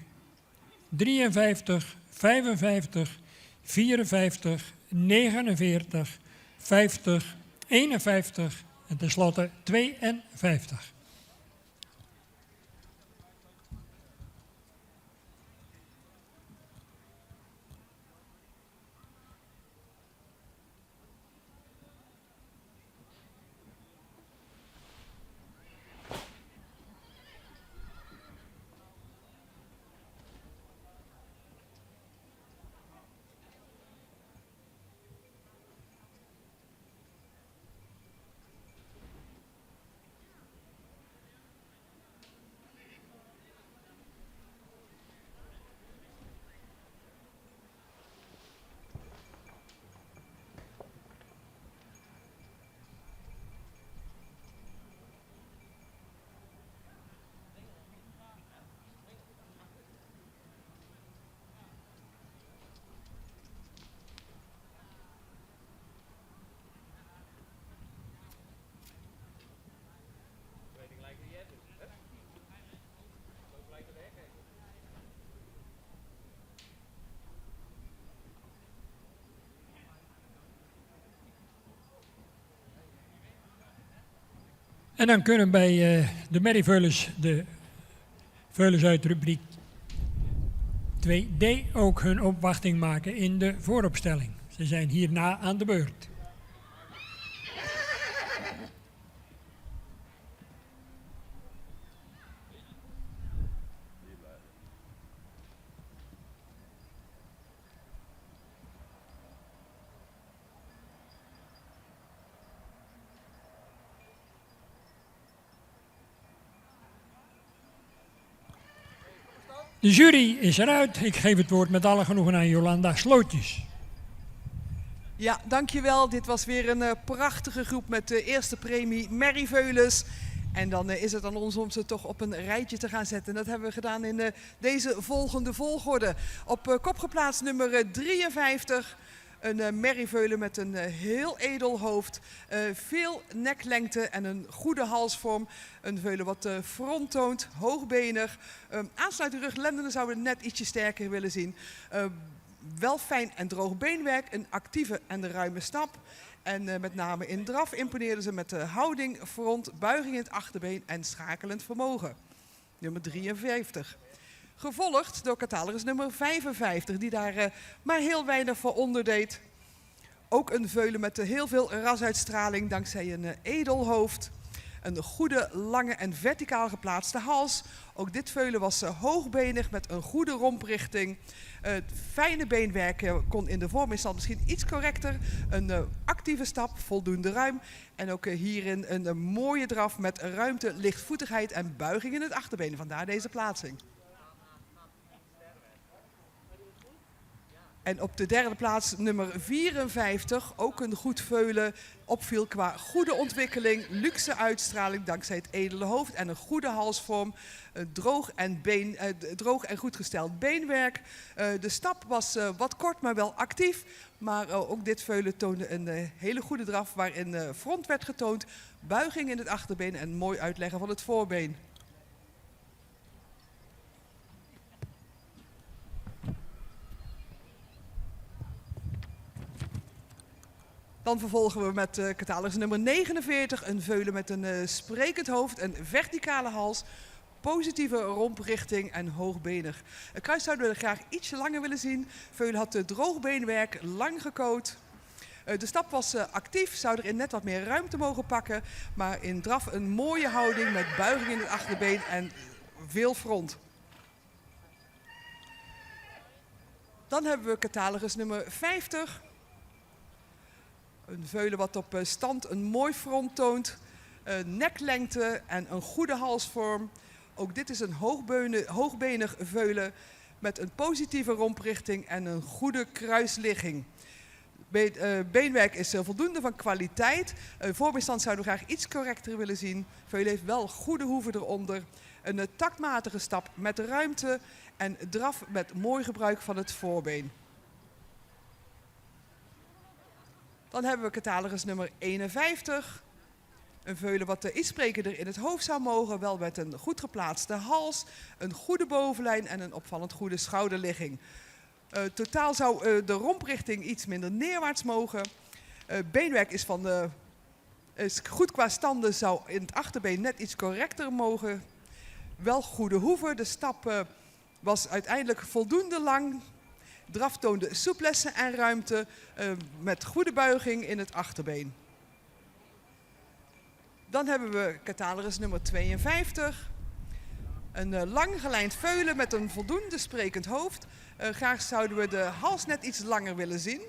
53, 55, 54, 49, 50, 51 en tenslotte 52. En dan kunnen bij de merrieveulens, de veulens uit rubriek 2D, ook hun opwachting maken in de vooropstelling. Ze zijn hierna aan de beurt. De jury is eruit. Ik geef het woord met alle genoegen aan Jolanda Slootjes. Ja, dankjewel. Dit was weer een prachtige groep met de eerste premie merrieveulens. En dan is het aan ons om ze toch op een rijtje te gaan zetten. En dat hebben we gedaan in deze volgende volgorde. Op kop geplaatst nummer 53. Een merrieveulen met een heel edel hoofd, veel neklengte en een goede halsvorm. Een veulen wat front toont, hoogbenig. Aansluiting ruglendenen zouden we net ietsje sterker willen zien. Wel fijn en droog beenwerk, een actieve en ruime stap. En met name in draf imponeerden ze met de houding, front, buiging in het achterbeen en schakelend vermogen. Nummer 53. Gevolgd door catalogus nummer 55, die daar maar heel weinig voor onderdeed. Ook een veulen met heel veel rasuitstraling dankzij een edel hoofd. Een goede, lange en verticaal geplaatste hals. Ook dit veulen was hoogbenig met een goede romprichting. Het fijne beenwerk kon in de vorminstand misschien iets correcter. Een actieve stap, voldoende ruim. En ook hierin een mooie draf met ruimte, lichtvoetigheid en buiging in het achterbeen. Vandaar deze plaatsing. En op de derde plaats nummer 54, ook een goed veulen, opviel qua goede ontwikkeling, luxe uitstraling dankzij het edele hoofd en een goede halsvorm, droog en goed gesteld beenwerk. De stap was wat kort, maar wel actief, maar ook dit veulen toonde een hele goede draf waarin front werd getoond, buiging in het achterbeen en mooi uitleggen van het voorbeen. Dan vervolgen we met catalogus nummer 49, een veulen met een sprekend hoofd, een verticale hals, positieve romprichting en hoogbenig. Het kruis zouden we graag ietsje langer willen zien. Veulen had droog beenwerk, lang gekoot. De stap was actief, zou erin net wat meer ruimte mogen pakken, maar in draf een mooie houding met buiging in het achterbeen en veel front. Dan hebben we catalogus nummer 50. Een veulen wat op stand een mooi front toont, neklengte en een goede halsvorm. Ook dit is een hoogbenig veulen met een positieve romprichting en een goede kruisligging. Beenwerk is voldoende van kwaliteit. Voorbestand zouden we graag iets correcter willen zien. Veulen heeft wel goede hoeven eronder. Een taktmatige stap met ruimte en draf met mooi gebruik van het voorbeen. Dan hebben we catalogus nummer 51. Een veulen wat iets sprekender in het hoofd zou mogen, wel met een goed geplaatste hals, een goede bovenlijn en een opvallend goede schouderligging. Totaal zou de romprichting iets minder neerwaarts mogen. Beenwerk is goed qua standen, zou in het achterbeen net iets correcter mogen. Wel goede hoeven, de stap was uiteindelijk voldoende lang. Draf toonde souplesse en ruimte met goede buiging in het achterbeen. Dan hebben we catalogus nummer 52. Een lang gelijnd veulen met een voldoende sprekend hoofd. Graag zouden we de hals net iets langer willen zien.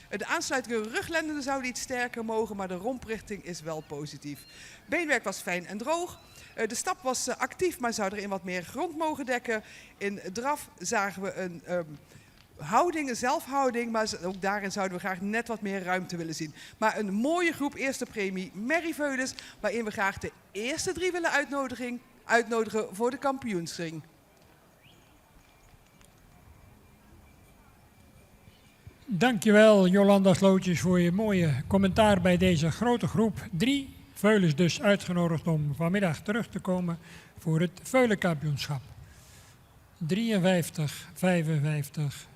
De aansluitingen ruglenden zouden iets sterker mogen, maar de romprichting is wel positief. Beenwerk was fijn en droog. De stap was actief, maar zou erin wat meer grond mogen dekken. In draf zagen we een houding, een zelfhouding, maar ook daarin zouden we graag net wat meer ruimte willen zien. Maar een mooie groep eerste premie merrieveulens, waarin we graag de eerste 3 willen uitnodigen voor de kampioensring. Dankjewel Jolanda Slootjes voor je mooie commentaar bij deze grote groep. 3 veulens dus uitgenodigd om vanmiddag terug te komen voor het veulenkampioenschap. 53, 55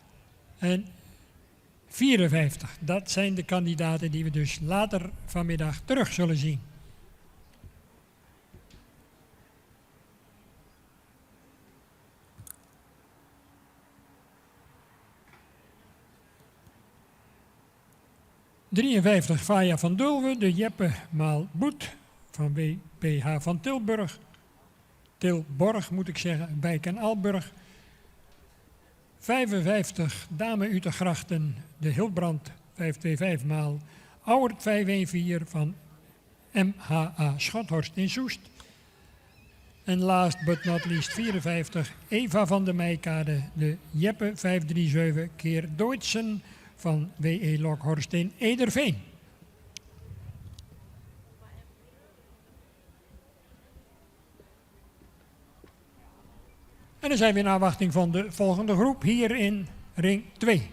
en 54. Dat zijn de kandidaten die we dus later vanmiddag terug zullen zien. '53 Faya van Dulven, de Jeppe Maal Boet van WPH van Tilborg moet ik zeggen, Wijk en Alburg. 55 Dame Utergrachten, de Hilbrand 525 maal Auwert 514 van MHA Schothorst in Soest. En last but not least 54 Eva van de Meijkade, de Jeppe 537 keer Deutschen van WE Lokhorst in Ederveen. En dan zijn we in afwachting van de volgende groep hier in ring 2.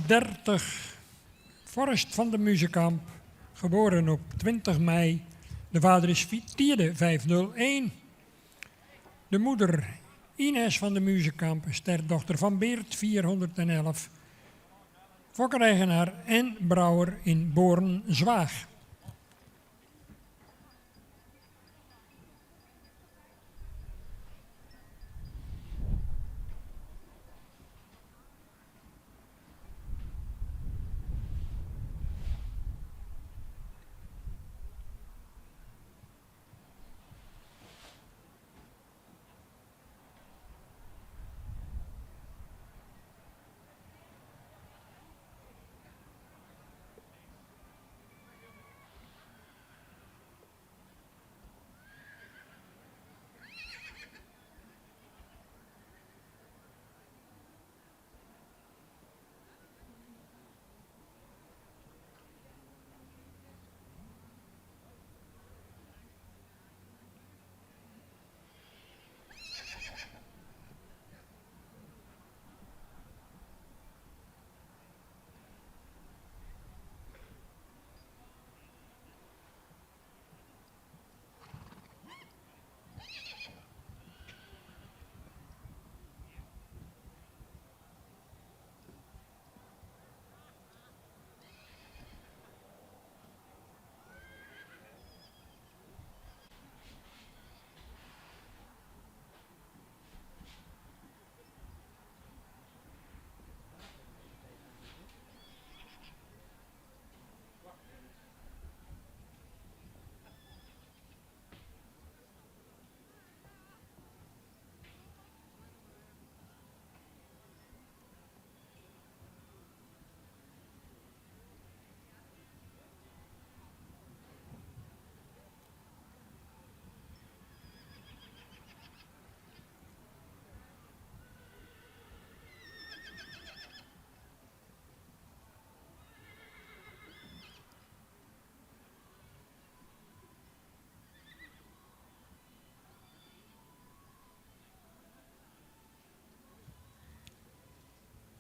30 Forrest van de Muzekamp, geboren op 20 mei. De vader is Tierde 501. De moeder Ines van de Muzekamp, sterdochter van Beert 411. Fokkereigenaar en brouwer in Born-Zwaag.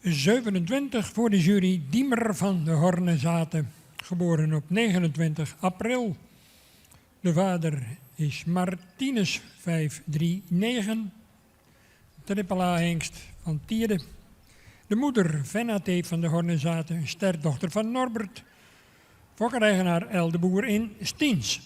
...27 voor de jury Diemer van de Hornezaten, geboren op 29 april. De vader is Martinus 539, triple A-hengst van Tierde. De moeder Venna T. van de Hornezaten, sterdochter van Norbert. Fokkereigenaar El de Boer in Stiens.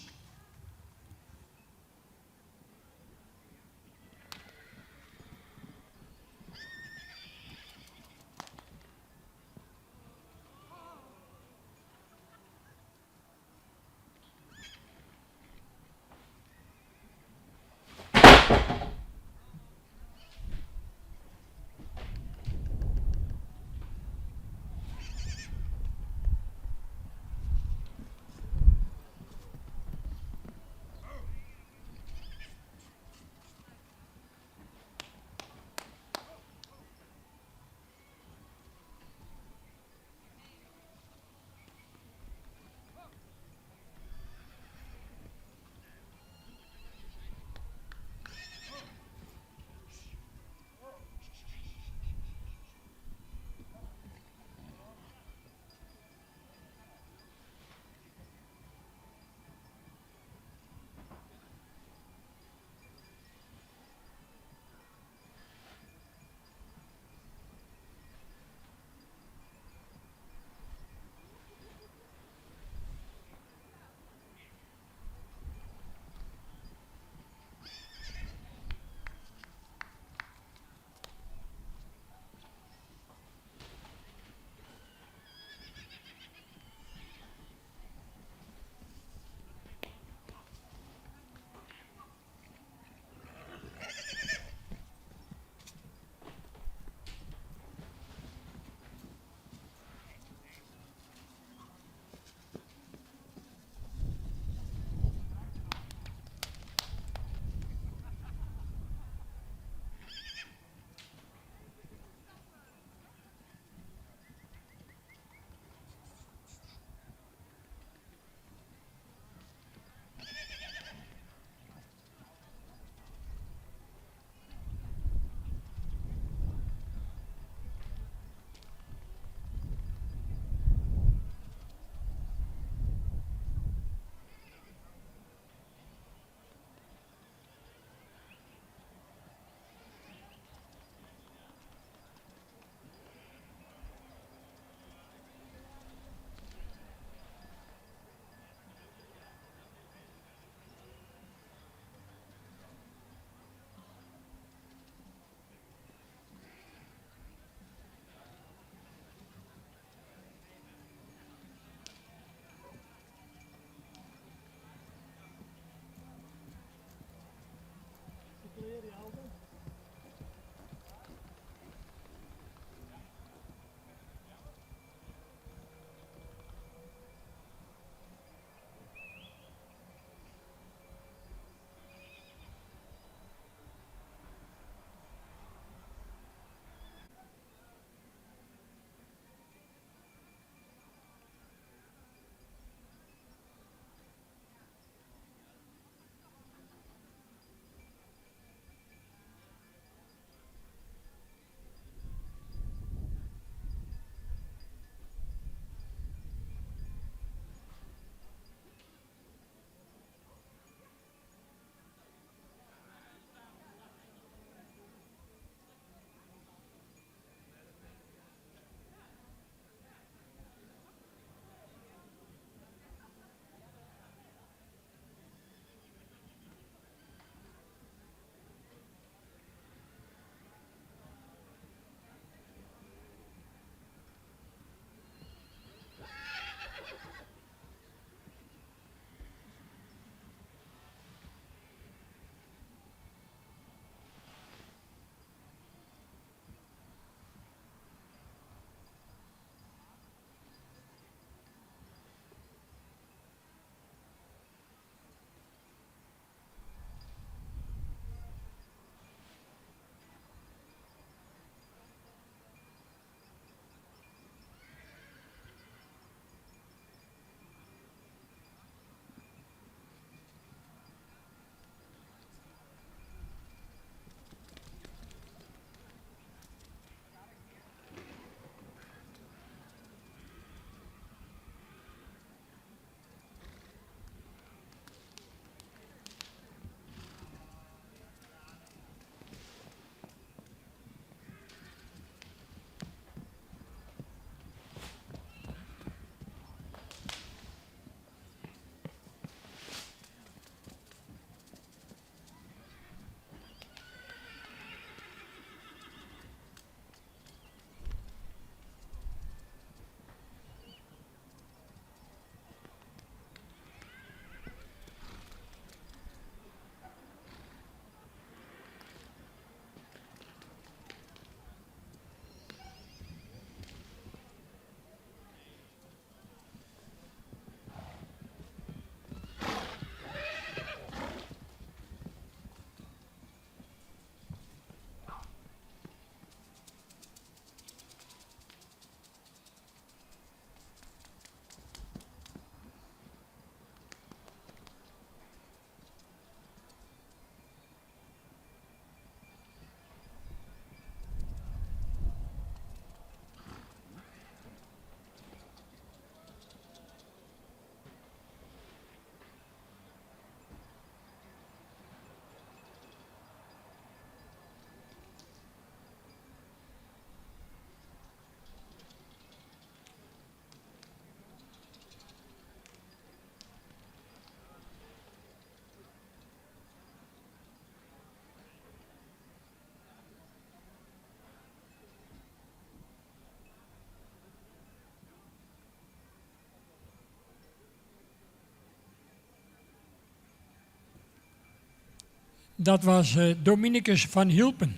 Dat was Dominicus van Hilpen.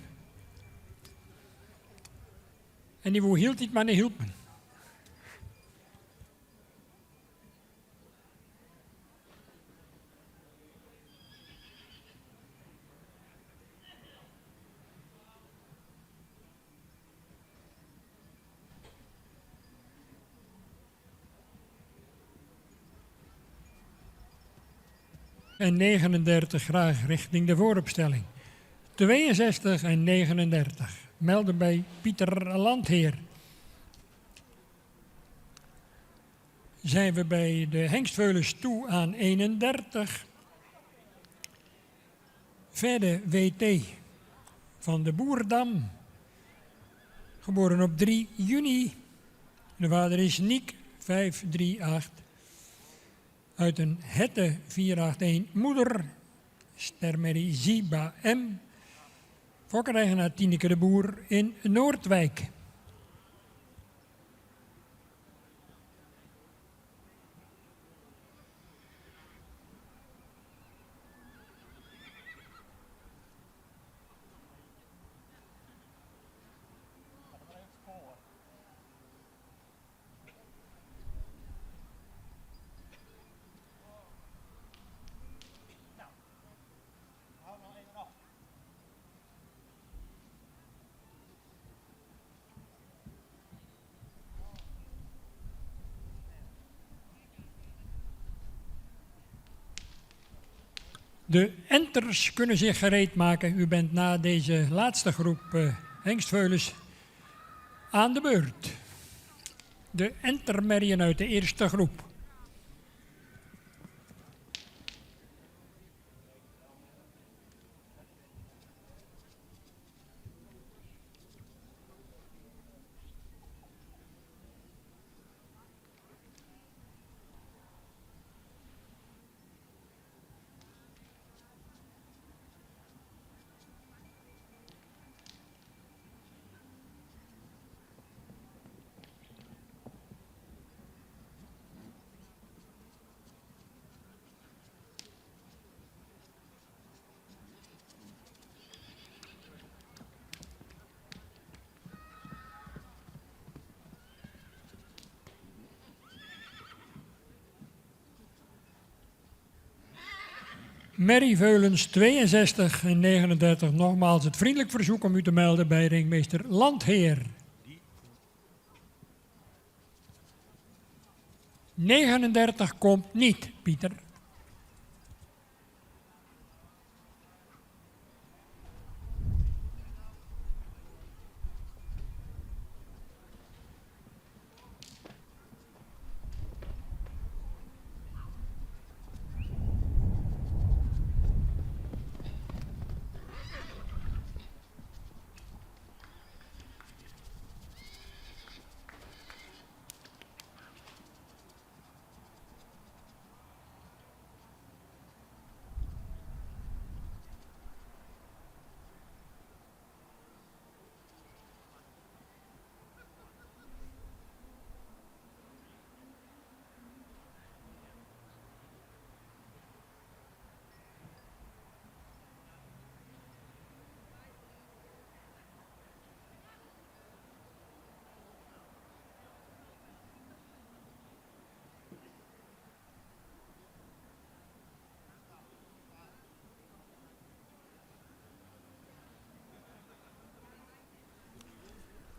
En die woe hield niet, maar die hielp me. En 39 graag richting de vooropstelling. 62 en 39. Melden bij Pieter Landheer. Zijn we bij de hengstveulens toe aan 31. Verder WT van de Boerdam. Geboren op 3 juni. De vader is Niek 538. Uit een Hette 481 moeder. Stermerrie Ziba M. Fokkereigenaar Tineke de Boer in Noordwijk. De enters kunnen zich gereed maken. U bent na deze laatste groep hengstveulens aan de beurt. De entermerrien uit de eerste groep. Merrieveulens 62 en 39. Nogmaals het vriendelijk verzoek om u te melden bij ringmeester Landheer. 39 komt niet, Pieter.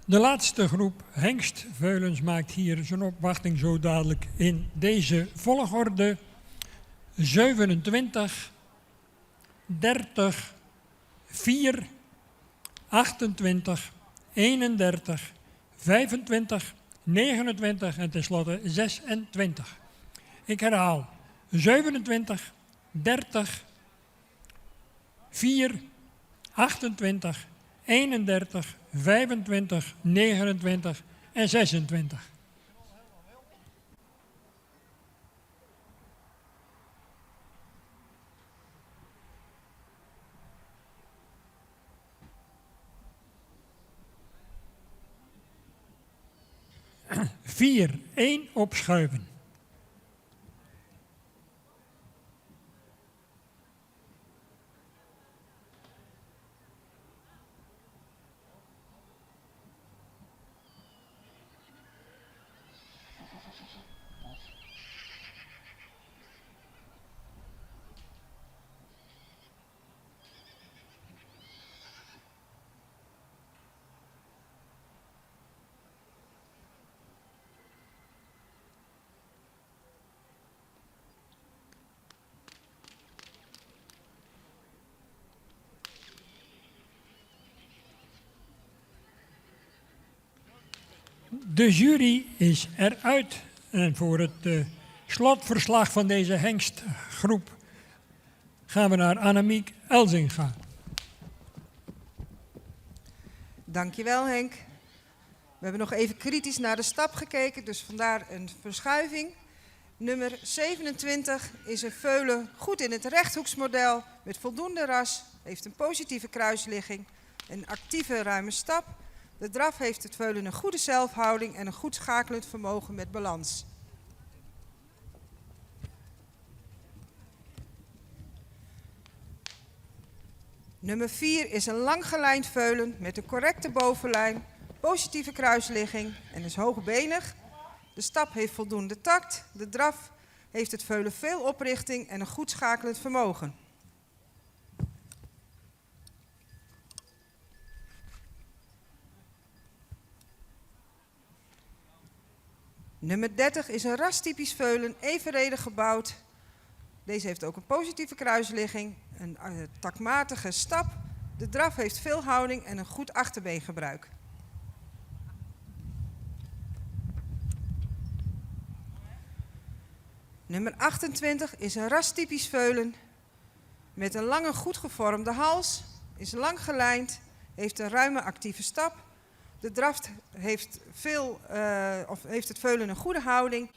De laatste groep hengstveulens maakt hier zijn opwachting zo dadelijk in deze volgorde. 27, 30, 4, 28, 31, 25, 29 en tenslotte 26. Ik herhaal. 27, 30, 4, 28, 31, 25, 29 en 26. Vier, 1 opschuiven. De jury is eruit. En voor het slotverslag van deze hengstgroep gaan we naar Annemiek Elzinga. Dankjewel Henk. We hebben nog even kritisch naar de stap gekeken, dus vandaar een verschuiving. Nummer 27 is een veulen goed in het rechthoeksmodel met voldoende ras, heeft een positieve kruisligging, een actieve ruime stap. De draf heeft het veulen een goede zelfhouding en een goed schakelend vermogen met balans. Nummer 4 is een lang gelijnd veulen met een correcte bovenlijn, positieve kruisligging en is hoogbenig. De stap heeft voldoende tact. De draf heeft het veulen veel oprichting en een goed schakelend vermogen. Nummer 30 is een rastypisch veulen, evenredig gebouwd. Deze heeft ook een positieve kruisligging, een takmatige stap. De draf heeft veel houding en een goed achterbeengebruik. Nummer 28 is een rastypisch veulen met een lange goed gevormde hals, is lang gelijnd, heeft een ruime actieve stap. De draf heeft het veulen een goede houding.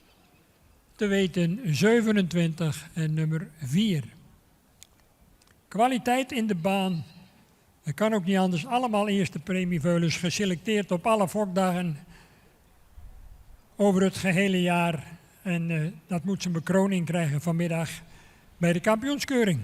Te weten 27 en nummer 4. Kwaliteit in de baan. Het kan ook niet anders. Allemaal eerste premieveulens geselecteerd op alle fokdagen over het gehele jaar. En dat moet zijn bekroning krijgen vanmiddag bij de kampioenskeuring.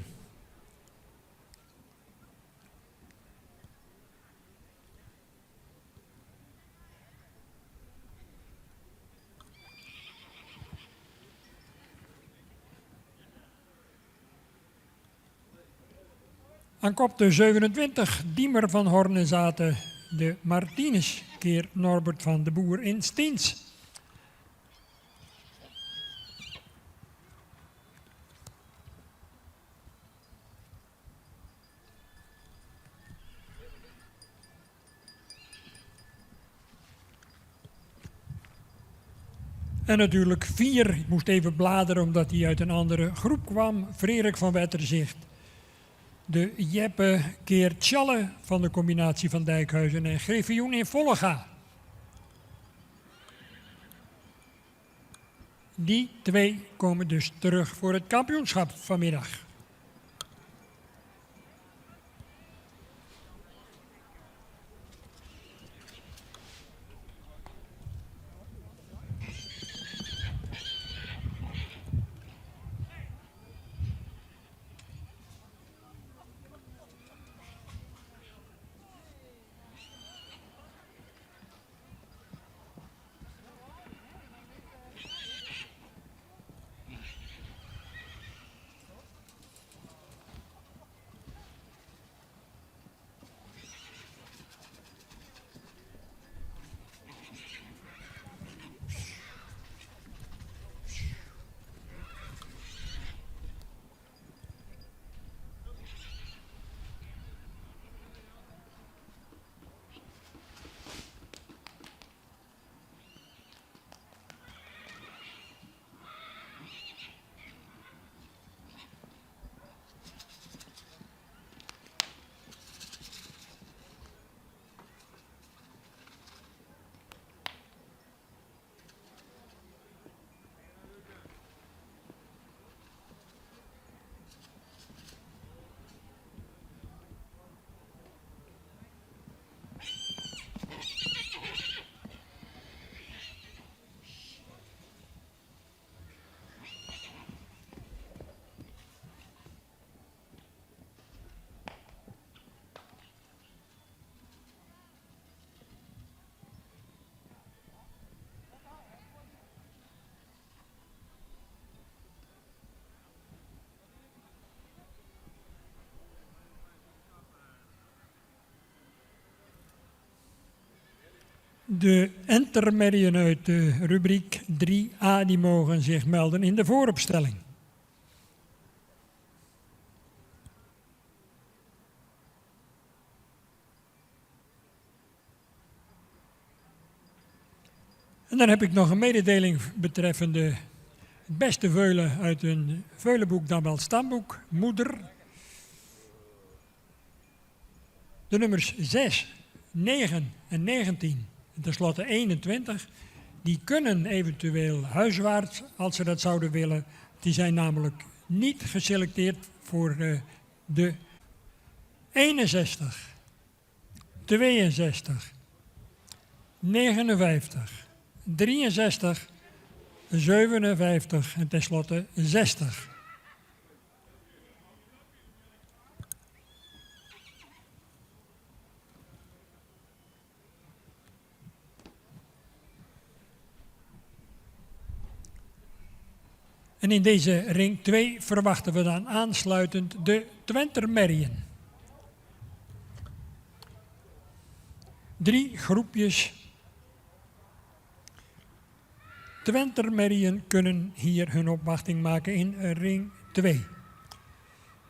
Aan kop de 27, Diemer van Hornezaten, de Martinez, keer Norbert van de Boer in Stiens. En natuurlijk 4, ik moest even bladeren omdat hij uit een andere groep kwam, Frederik van Wetterzicht. De Jeppe keer Tjalle van de combinatie van Dijkhuizen en Griffioen in Vollega. Die 2 komen dus terug voor het kampioenschap vanmiddag. De intermediën uit de rubriek 3a die mogen zich melden in de vooropstelling. En dan heb ik nog een mededeling betreffende het beste veulen uit een veulenboek, dan wel stamboek, moeder. De nummers 6, 9 en 19, en tenslotte 21, die kunnen eventueel huiswaarts als ze dat zouden willen. Die zijn namelijk niet geselecteerd voor de 61, 62, 59, 63, 57 en tenslotte 60. En in deze ring 2 verwachten we dan aansluitend de Twenter Merrien. 3 groepjes Twenter Merrien kunnen hier hun opwachting maken in ring 2.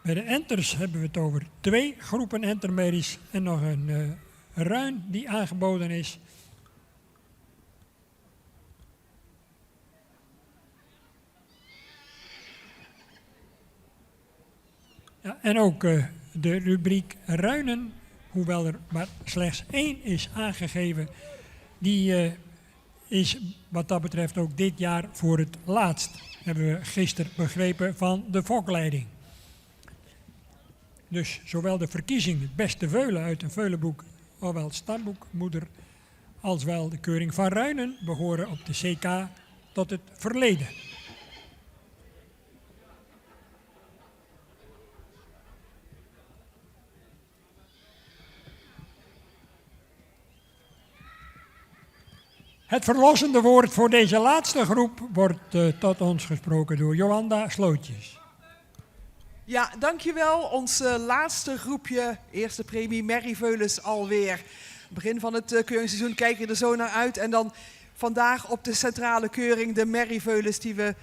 Bij de enters hebben we het over 2 groepen entermerries en nog een ruin die aangeboden is. Ja, en ook de rubriek ruinen, hoewel er maar slechts 1 is aangegeven, die is wat dat betreft ook dit jaar voor het laatst, hebben we gisteren begrepen van de fokleiding. Dus zowel de verkiezing het beste veulen uit een veulenboek, ofwel stamboek, moeder, als wel de keuring van ruinen behoren op de CK tot het verleden. Het verlossende woord voor deze laatste groep wordt tot ons gesproken door Jolanda Slootjes. Ja, dankjewel. Ons laatste groepje, eerste premie Merrieveulens alweer. Begin van het keuringsseizoen kijken we er zo naar uit. En dan vandaag op de centrale keuring de Merrieveulens die we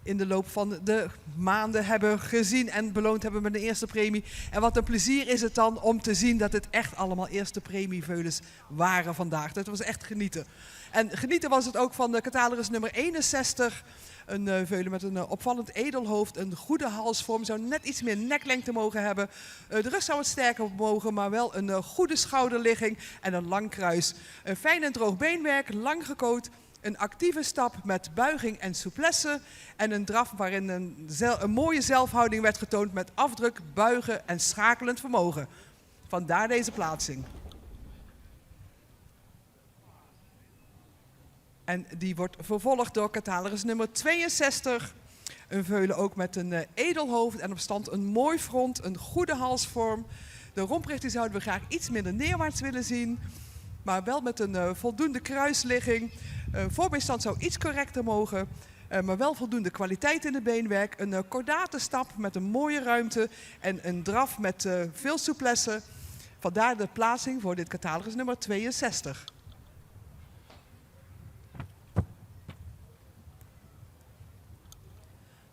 in de loop van de maanden hebben gezien en beloond hebben met de eerste premie. En wat een plezier is het dan om te zien dat het echt allemaal eerste premieveulens waren vandaag. Dat was echt genieten. En genieten was het ook van de catalogus nummer 61. Een veulen met een opvallend edelhoofd, een goede halsvorm, zou net iets meer neklengte mogen hebben. De rug zou wat sterker mogen, maar wel een goede schouderligging en een lang kruis. Een fijn en droog beenwerk, lang gekoot, een actieve stap met buiging en souplesse en een draf waarin een mooie zelfhouding werd getoond met afdruk, buigen en schakelend vermogen. Vandaar deze plaatsing. En die wordt vervolgd door catalogus nummer 62. Een veulen ook met een edelhoofd en op stand een mooi front, een goede halsvorm. De romprichting zouden we graag iets minder neerwaarts willen zien, maar wel met een voldoende kruisligging. Voorbeenstand zou iets correcter mogen, maar wel voldoende kwaliteit in het beenwerk. Een kordate stap met een mooie ruimte en een draf met veel souplesse. Vandaar de plaatsing voor dit catalogus nummer 62.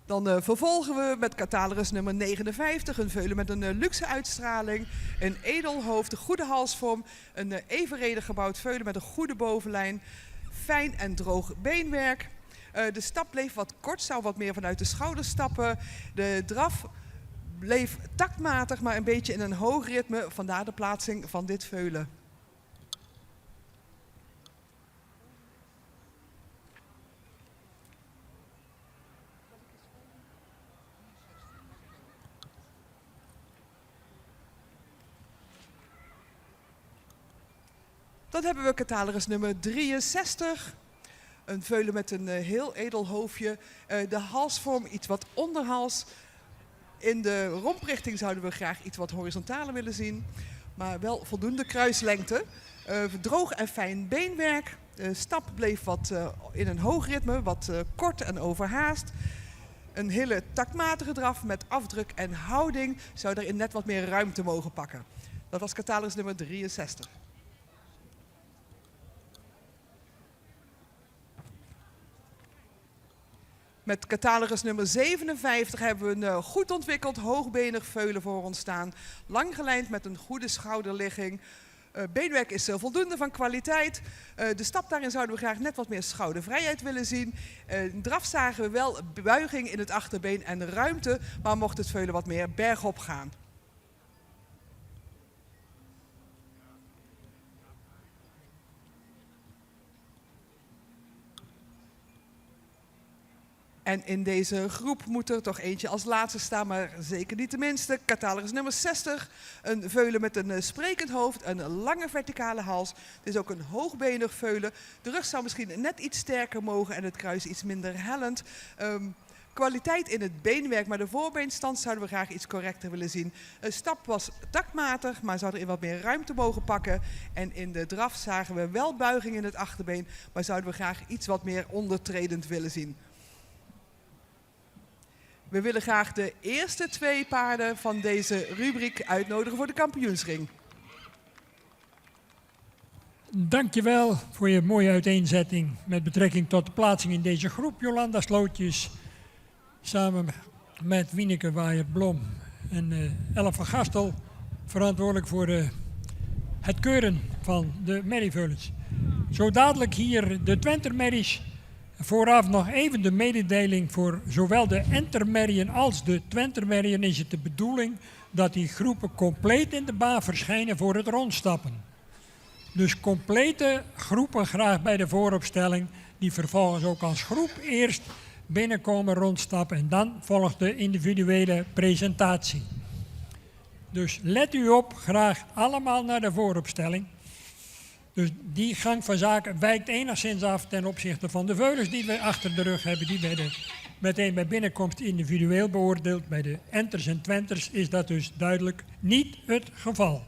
Dan vervolgen we met catalogus nummer 59, een veulen met een luxe uitstraling, een edelhoofd, een goede halsvorm, een evenredig gebouwd veulen met een goede bovenlijn, fijn en droog beenwerk. De stap bleef wat kort, zou wat meer vanuit de schouders stappen. De draf bleef taktmatig, maar een beetje in een hoog ritme, vandaar de plaatsing van dit veulen. Dan hebben we catalogus nummer 63. Een veulen met een heel edel hoofdje. De halsvorm iets wat onderhals. In de romprichting zouden we graag iets wat horizontaler willen zien. Maar wel voldoende kruislengte. Droog en fijn beenwerk. De stap bleef wat in een hoog ritme, wat kort en overhaast. Een hele taktmatige draf met afdruk en houding zou erin net wat meer ruimte mogen pakken. Dat was catalogus nummer 63. Met catalogus nummer 57 hebben we een goed ontwikkeld hoogbenig veulen voor ons staan. Lang gelijnd met een goede schouderligging. Beenwerk is voldoende van kwaliteit. De stap daarin zouden we graag net wat meer schoudervrijheid willen zien. Draf zagen we wel buiging in het achterbeen en ruimte, maar mocht het veulen wat meer bergop gaan. En in deze groep moet er toch eentje als laatste staan, maar zeker niet de minste. Catalogus nummer 60. Een veulen met een sprekend hoofd, een lange verticale hals. Het is ook een hoogbenig veulen. De rug zou misschien net iets sterker mogen en het kruis iets minder hellend. Kwaliteit in het beenwerk, maar de voorbeenstand zouden we graag iets correcter willen zien. Een stap was taktmatig, maar zou er in wat meer ruimte mogen pakken. En in de draf zagen we wel buiging in het achterbeen, maar zouden we graag iets wat meer ondertredend willen zien. We willen graag de eerste 2 paarden van deze rubriek uitnodigen voor de kampioensring. Dankjewel voor je mooie uiteenzetting met betrekking tot de plaatsing in deze groep. Jolanda Slootjes, samen met Wieneke Waaier-Blom en Ellen van Gastel, verantwoordelijk voor het keuren van de merrieveulens. Zo dadelijk hier de Twentermerries. Vooraf nog even de mededeling voor zowel de Entermerrien als de Twentermerrien is het de bedoeling dat die groepen compleet in de baan verschijnen voor het rondstappen. Dus complete groepen graag bij de vooropstelling die vervolgens ook als groep eerst binnenkomen rondstappen en dan volgt de individuele presentatie. Dus let u op, graag allemaal naar de vooropstelling. Dus die gang van zaken wijkt enigszins af ten opzichte van de veulens die we achter de rug hebben. Die werden meteen bij binnenkomst individueel beoordeeld. Bij de enters en twenters is dat dus duidelijk niet het geval.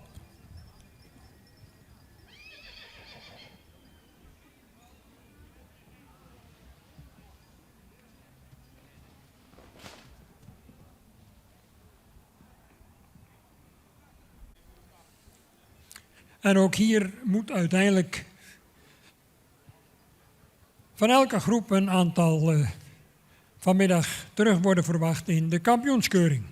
En ook hier moet uiteindelijk van elke groep een aantal vanmiddag terug worden verwacht in de kampioenskeuring.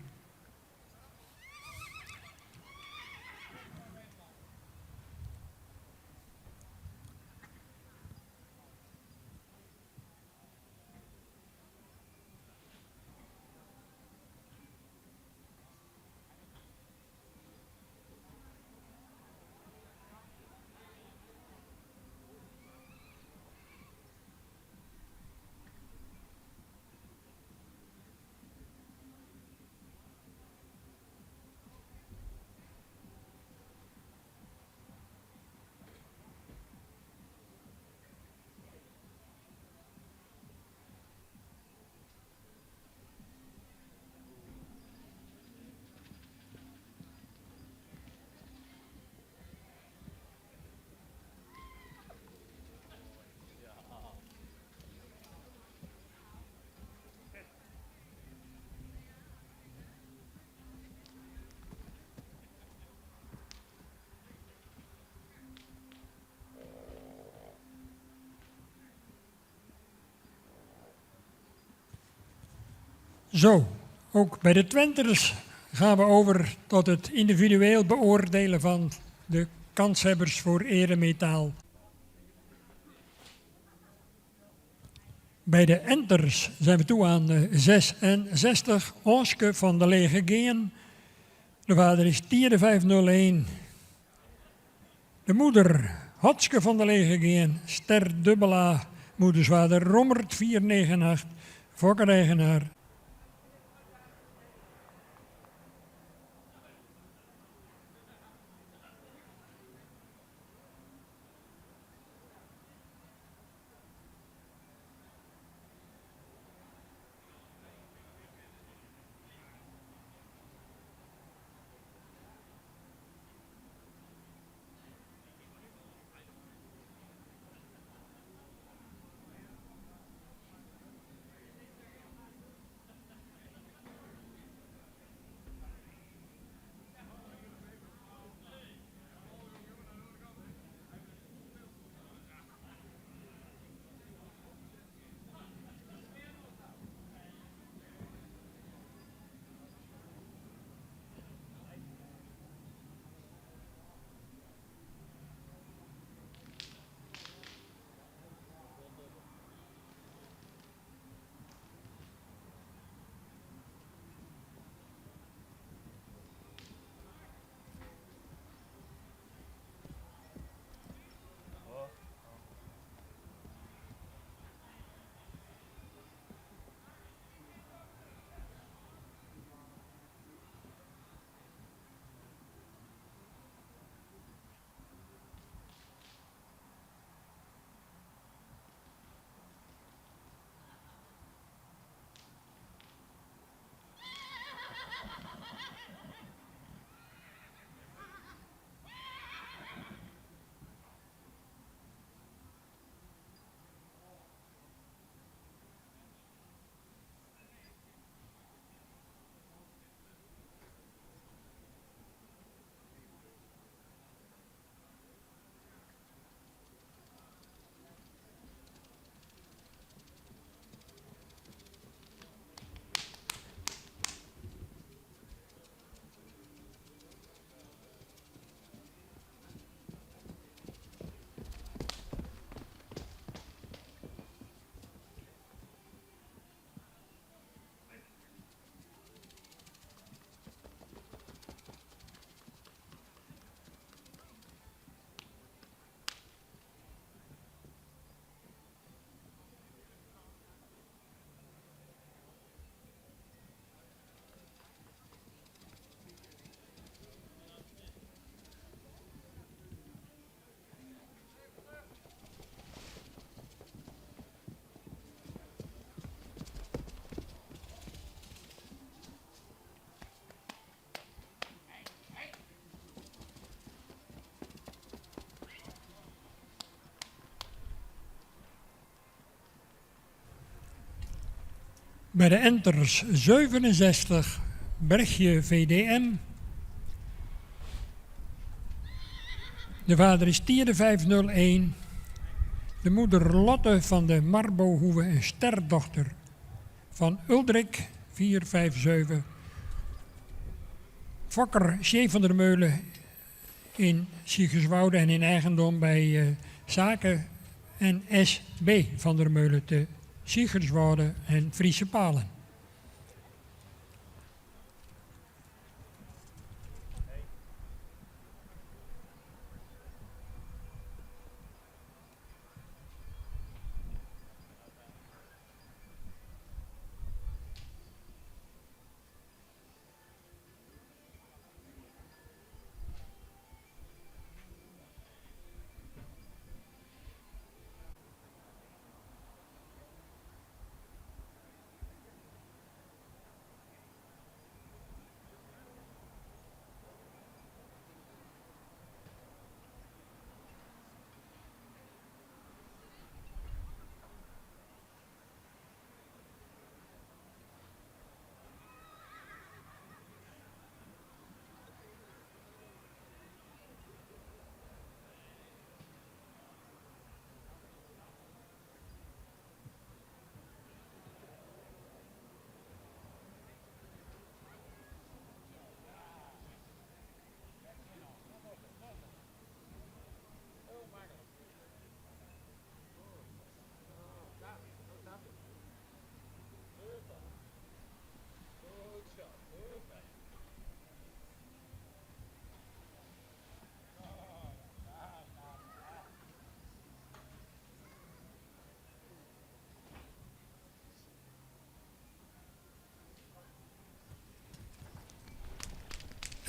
Zo, ook bij de Twenters gaan we over tot het individueel beoordelen van de kanshebbers voor eremetaal. Bij de Enters zijn we toe aan 66, Onske van de Lege Geen. De vader is Tierde 501. De moeder Hotske van de Lege Geen, Ster Dubbela, moedersvader Rommert 498, fokkereigenaar. Bij de enters 67, Bergje VDM. De vader is Tierde 501. De moeder Lotte van de Marbohoeve, een sterdochter van Uldrik 457. Fokker Sjeef van der Meulen in Siegerswoude en in eigendom bij Zaken en S.B. van der Meulen te Siegerswoude en Friese Palen.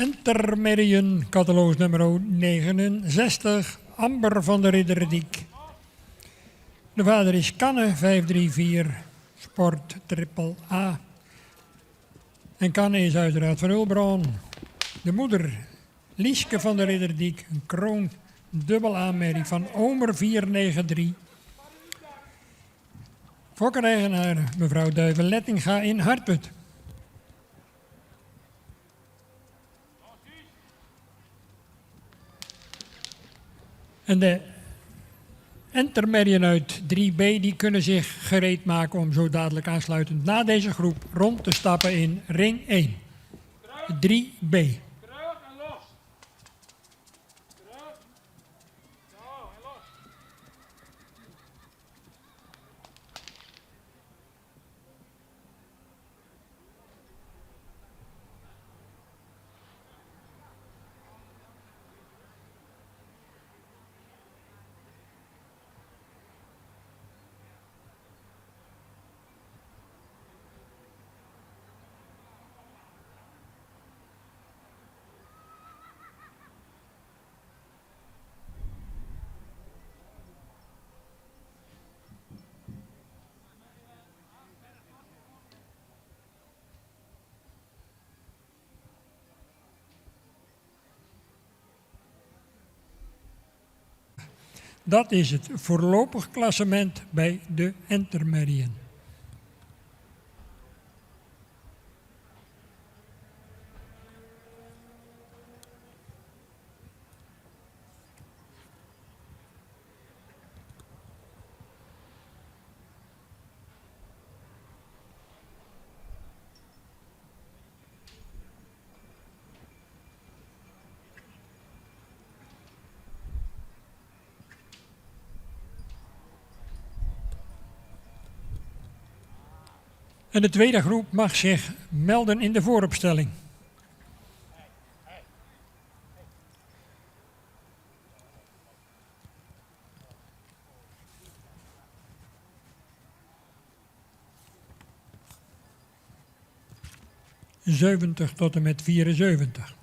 Intermediën, catalogus nummer 69, Amber van der Ridderdiek. De vader is Kanne 534, Sport triple A. En Kanne is uiteraard van Ulbron. De moeder Lieske van der Ridderdiek, een kroon dubbel A-merrie van Omer 493. Fokker-eigenaar mevrouw Duiven-Lettinga in Hartput. En de intermediën uit 3B die kunnen zich gereed maken om zo dadelijk aansluitend na deze groep rond te stappen in ring 1. 3B. Terug en los. Terug. Zo, en los. Dat is het voorlopig klassement bij de intermediën. En de tweede groep mag zich melden in de vooropstelling. ...70 tot en met 74.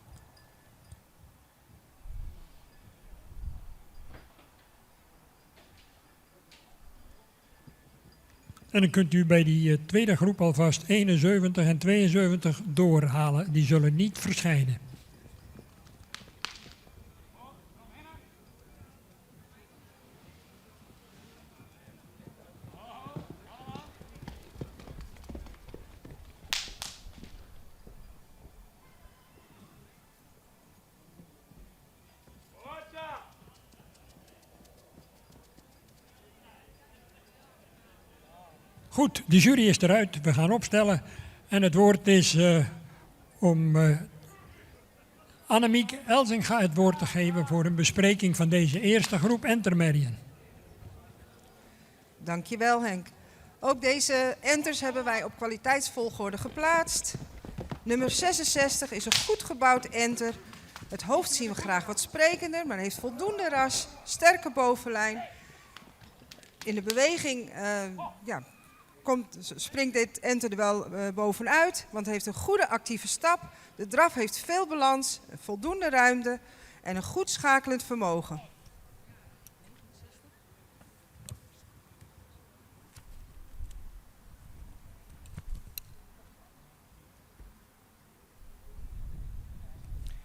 En dan kunt u bij die tweede groep alvast 71 en 72 doorhalen. Die zullen niet verschijnen. Goed, de jury is eruit. We gaan opstellen. En het woord is om Annemiek Elzinga het woord te geven voor een bespreking van deze eerste groep Entermerrien. Dankjewel Henk. Ook deze enters hebben wij op kwaliteitsvolgorde geplaatst. Nummer 66 is een goed gebouwd enter. Het hoofd zien we graag wat sprekender, maar heeft voldoende ras, sterke bovenlijn. In de beweging springt dit enter er wel bovenuit, want het heeft een goede actieve stap. De draf heeft veel balans, voldoende ruimte en een goed schakelend vermogen.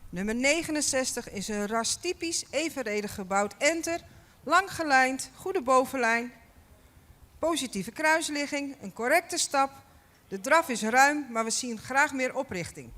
Nummer 69 is een rastypisch evenredig gebouwd enter, lang gelijnd, goede bovenlijn, positieve kruisligging, een correcte stap. De draf is ruim, maar we zien graag meer oprichting.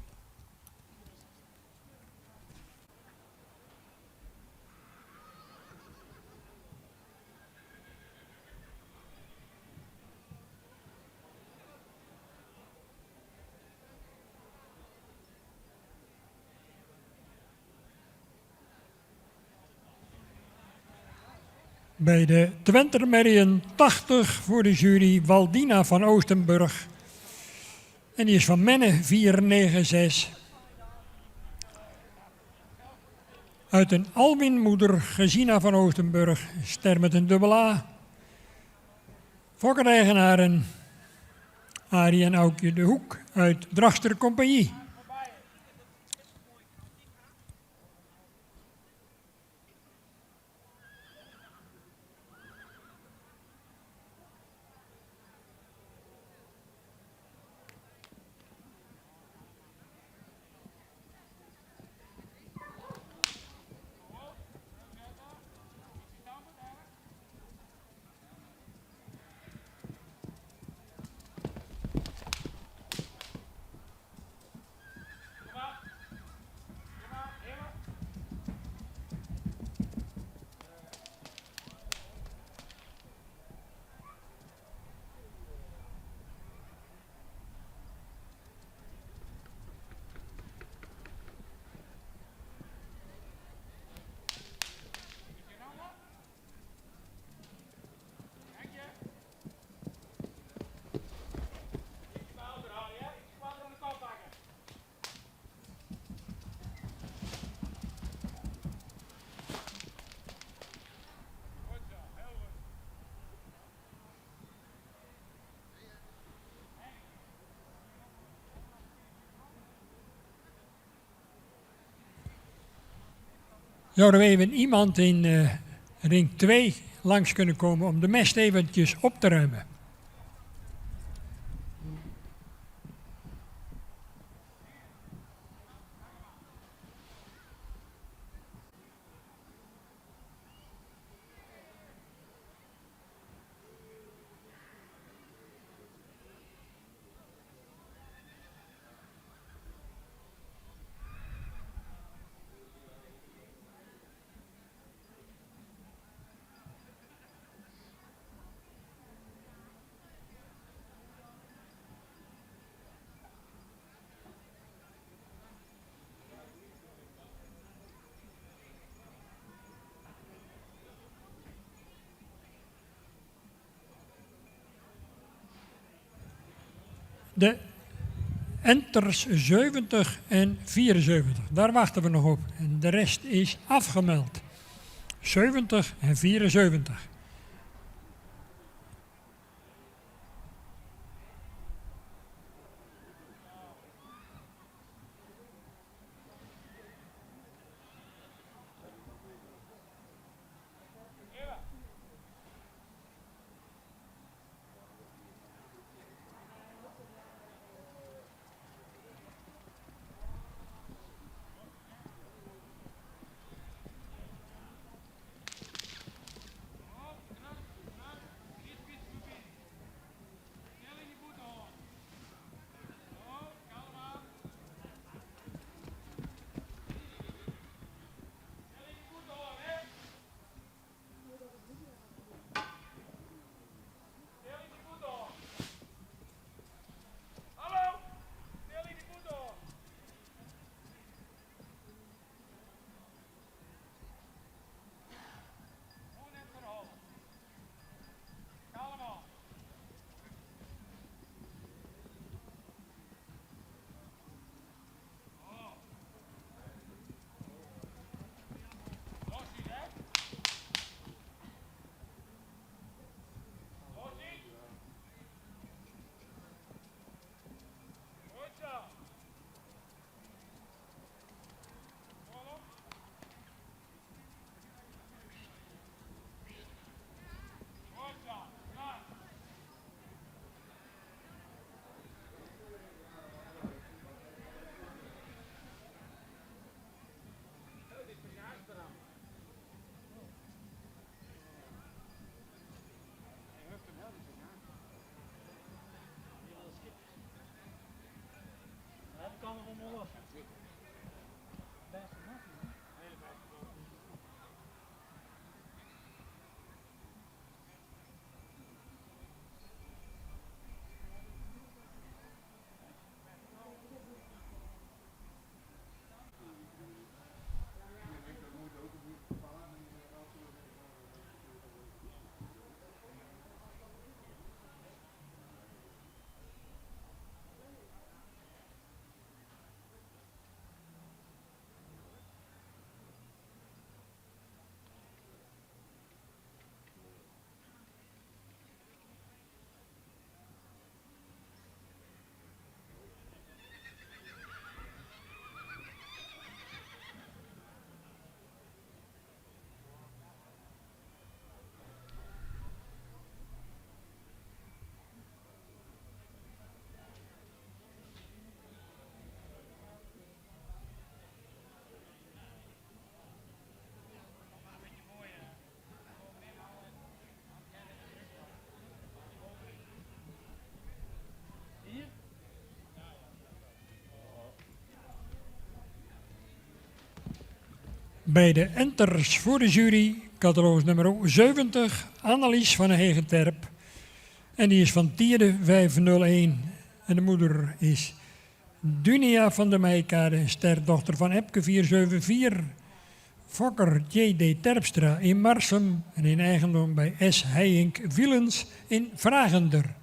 Bij de Twentermerrien 80 voor de jury Waldina van Oostenburg. En die is van Menne 496. Uit een Alwinmoeder Gesina van Oostenburg, ster met een dubbel A. Fokker-eigenaren Arie en Aukje de Hoek uit Dragster Compagnie. Zouden we even iemand in ring 2 langs kunnen komen om de mest eventjes op te ruimen? De enters 70 en 74, daar wachten we nog op. En de rest is afgemeld. 70 en 74. Bij de enters voor de jury, catalogus nummer 70, Annelies van Hegenterp. En die is van Tierde 501. En de moeder is Dunia van der Meijkade, sterdochter van Epke 474. Fokker J.D. Terpstra in Marsum en in eigendom bij S. Heijink Wielens in Vragender.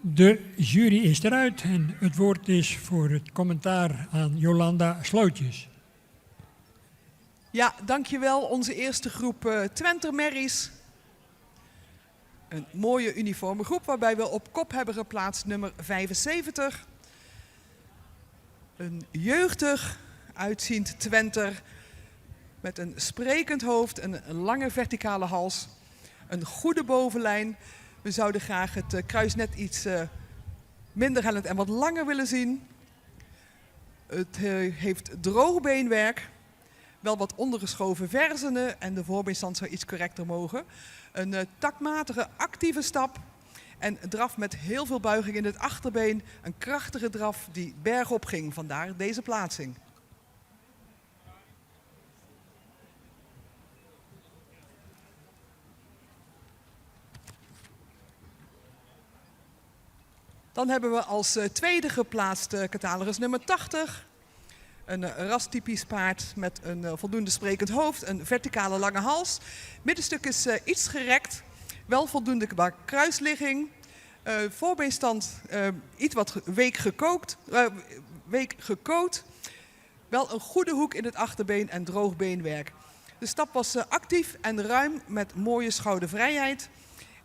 De jury is eruit en het woord is voor het commentaar aan Jolanda Slootjes. Ja, dankjewel. Onze eerste groep Twenter Merries. Een mooie uniforme groep waarbij we op kop hebben geplaatst nummer 75. Een jeugdig uitziend Twenter met een sprekend hoofd, een lange verticale hals, een goede bovenlijn. We zouden graag het kruis net iets minder hellend en wat langer willen zien. Het heeft droogbeenwerk, wel wat ondergeschoven verzenen en de voorbeenstand zou iets correcter mogen. Een taktmatige actieve stap en draf met heel veel buiging in het achterbeen. Een krachtige draf die bergop ging, vandaar deze plaatsing. Dan hebben we als tweede geplaatst catalogus nummer 80. Een rastypisch paard met een voldoende sprekend hoofd, een verticale lange hals. Middenstuk is iets gerekt, wel voldoende qua kruisligging. Voorbeenstand iets wat week gekoot. Wel een goede hoek in het achterbeen en droog beenwerk. De stap was actief en ruim met mooie schoudervrijheid.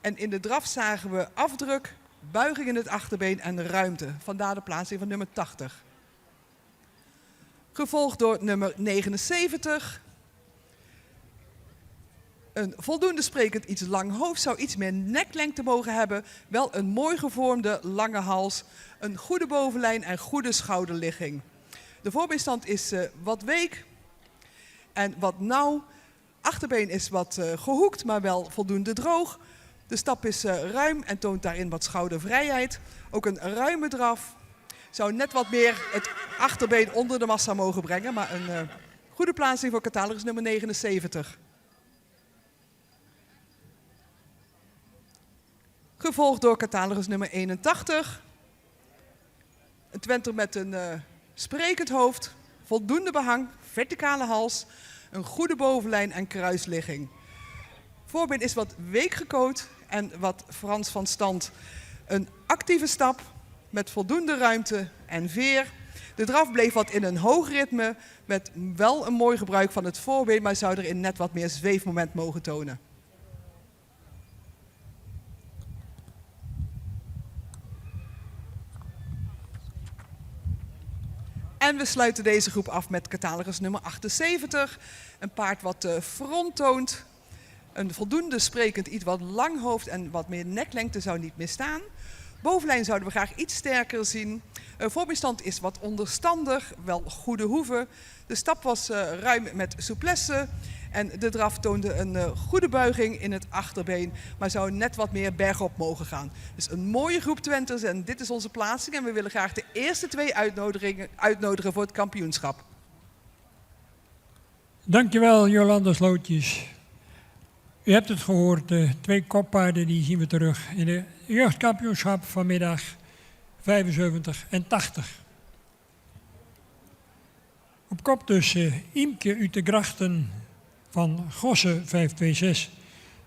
En in de draf zagen we afdruk, buiging in het achterbeen en ruimte. Vandaar de plaatsing van nummer 80. Gevolgd door nummer 79. Een voldoende sprekend iets lang hoofd, zou iets meer neklengte mogen hebben. Wel een mooi gevormde lange hals, een goede bovenlijn en goede schouderligging. De voorbeenstand is wat week en wat nauw. Achterbeen is wat gehoekt, maar wel voldoende droog. De stap is ruim en toont daarin wat schoudervrijheid. Ook een ruime draf. Zou net wat meer het achterbeen onder de massa mogen brengen, maar een goede plaatsing voor catalogus nummer 79. Gevolgd door catalogus nummer 81. Een Twenter met een sprekend hoofd, voldoende behang, verticale hals, een goede bovenlijn en kruisligging. Voorbeen is wat week gekoot en wat Frans van stand. Een actieve stap met voldoende ruimte en veer. De draf bleef wat in een hoog ritme met wel een mooi gebruik van het voorbeen, maar zou erin net wat meer zweefmoment mogen tonen. En we sluiten deze groep af met catalogus nummer 78. Een paard wat front toont. Een voldoende sprekend iets wat lang hoofd en wat meer neklengte zou niet misstaan. Bovenlijn zouden we graag iets sterker zien. Voorbeenstand is wat onderstandig, wel goede hoeven. De stap was ruim met souplesse En de draf toonde een goede buiging in het achterbeen, maar zou net wat meer bergop mogen gaan. Dus een mooie groep Twenters en dit is onze plaatsing. En we willen graag de eerste 2 uitnodigen voor het kampioenschap. Dankjewel Jolanda Slootjes. U hebt het gehoord, de 2 koppaarden die zien we terug in de jeugdkampioenschap vanmiddag 75 en 80. Op kop dus Imke uit de Grachten van Gossen 526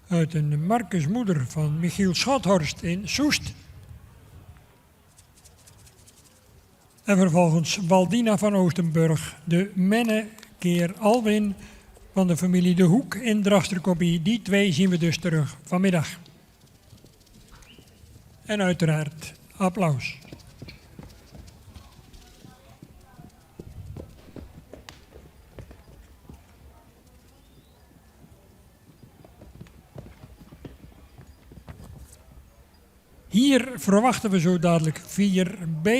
uit een Marcus Moeder van Michiel Schothorst in Soest. En vervolgens Waldina van Oostenburg, de mennenkeer Alwin van de familie De Hoek in Drasterkopie. Die 2 zien we dus terug vanmiddag. En uiteraard applaus. Hier verwachten we zo dadelijk 4B.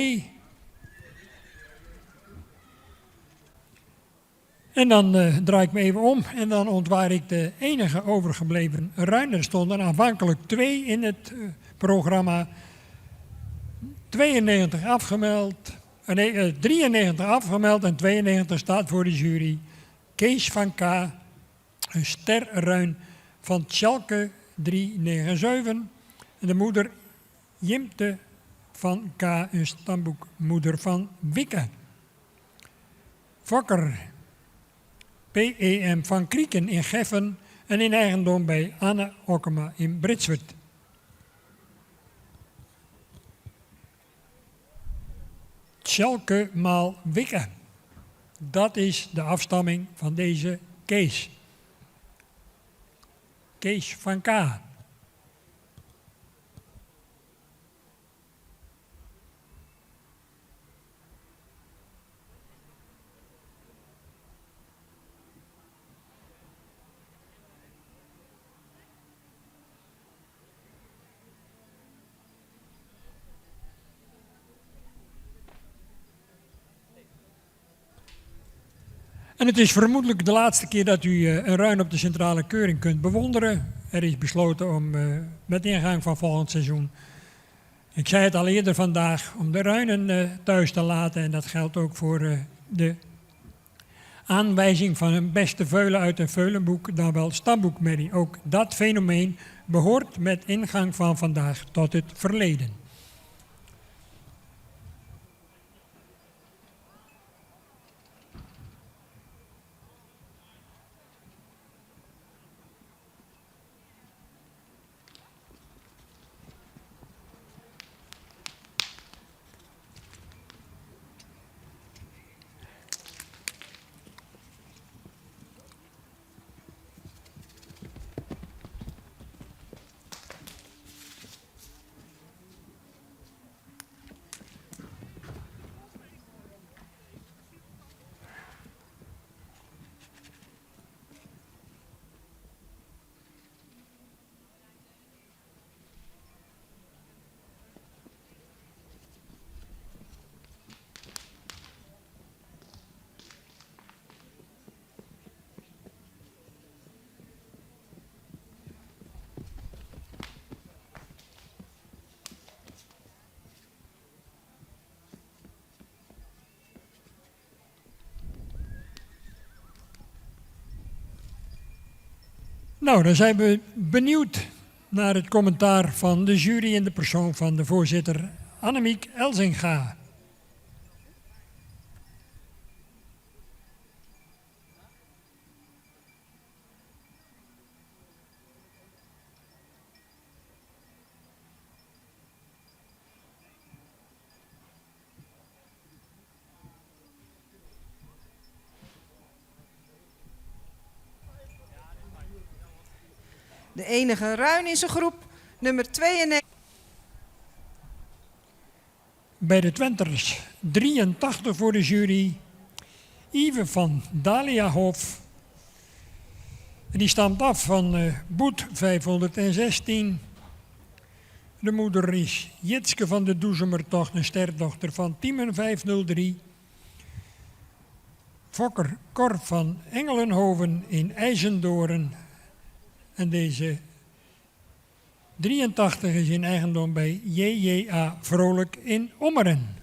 En dan draai ik me even om en dan ontwaar ik de enige overgebleven ruiner. Er stonden aanvankelijk 2 in het programma. 93 afgemeld. 93 afgemeld en 92 staat voor de jury. Kees van K. Een sterruin van Tjalke 397. En de moeder Jimte van K. Een stamboekmoeder van Wikke. Fokker P.E.M. van Krieken in Geffen en in eigendom bij Anne Okkema in Britswert. Tjalke maal Wikke. Dat is de afstamming van deze Kees. Kees van K. En het is vermoedelijk de laatste keer dat u een ruin op de centrale keuring kunt bewonderen. Er is besloten om met ingang van volgend seizoen, ik zei het al eerder vandaag, om de ruinen thuis te laten. En dat geldt ook voor de aanwijzing van een beste veulen uit een veulenboek, dan wel stamboekmerrie. Ook dat fenomeen behoort met ingang van vandaag tot het verleden. Nou, dan zijn we benieuwd naar het commentaar van de jury in de persoon van de voorzitter Annemiek Elzinga. De enige ruin in zijn groep, nummer 92. Bij de Twenters 83 voor de jury, Yves van Daliahof. En die stamt af van Boet 516. De moeder is Jitske van de Doezemertocht, een sterdochter van Tiemen 503. Fokker Cor van Engelenhoven in IJzendoorn. En deze 83 is in eigendom bij JJA Vrolijk in Ommeren.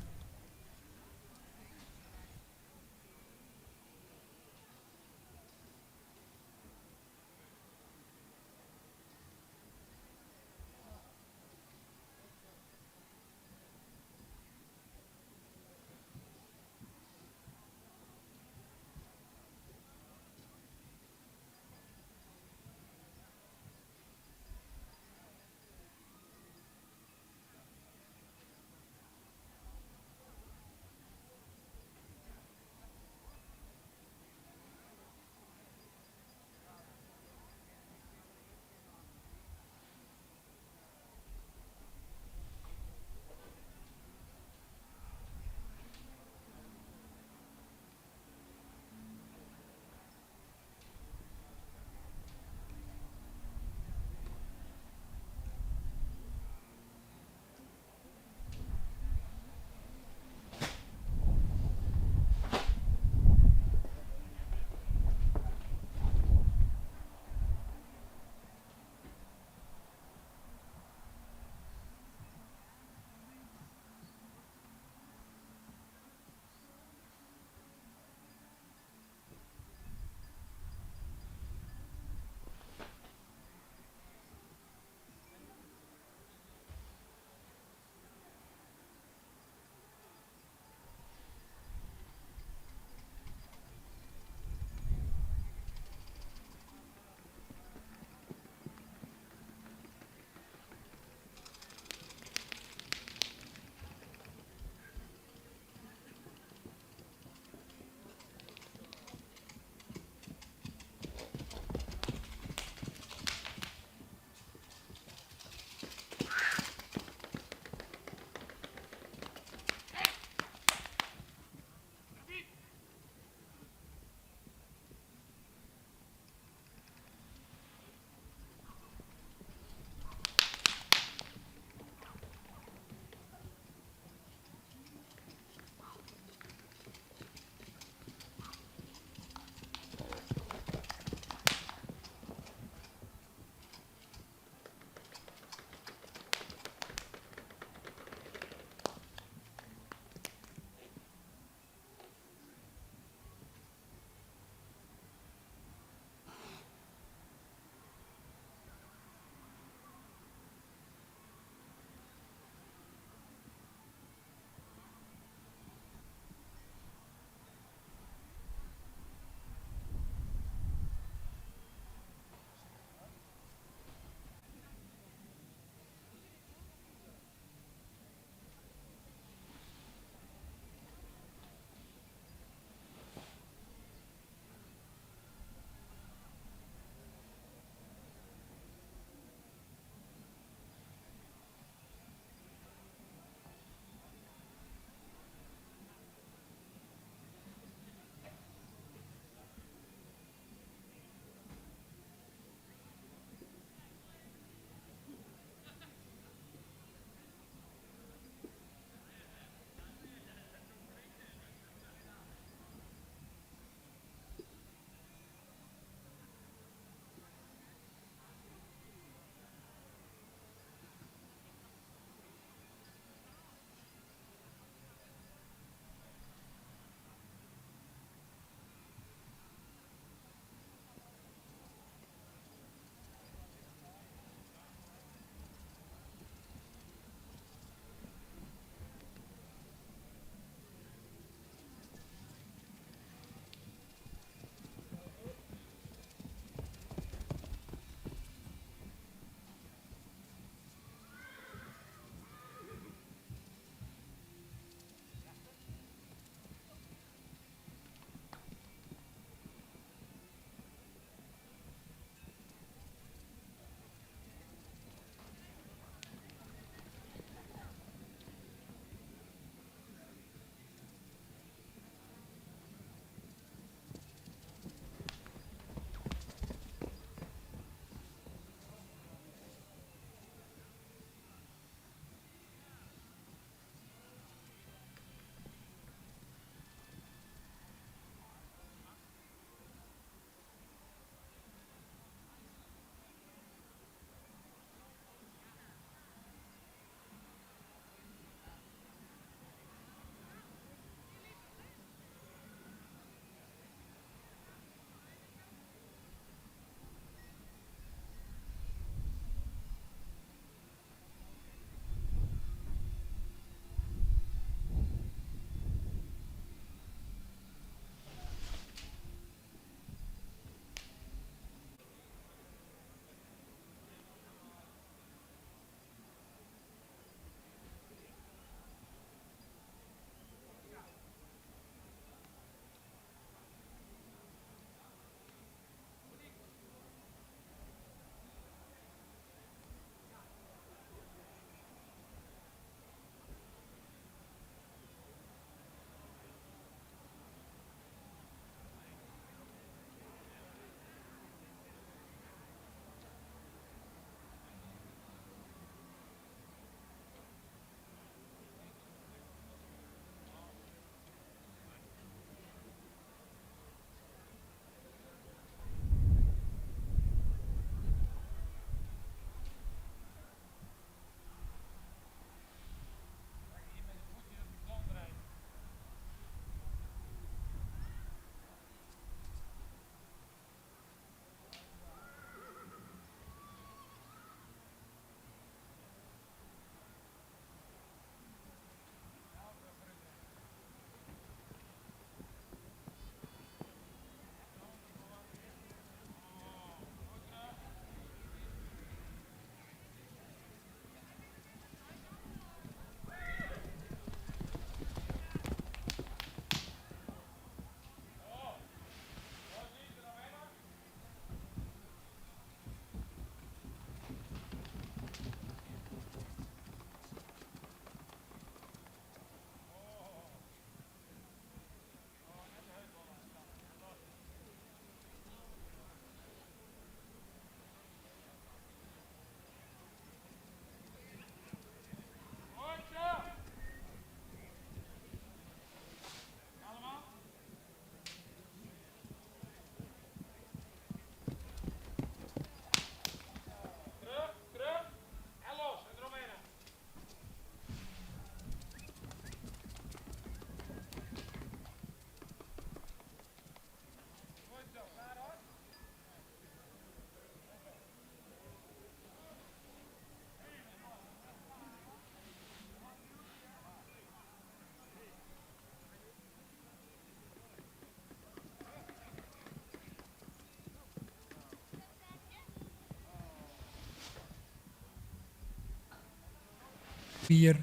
4.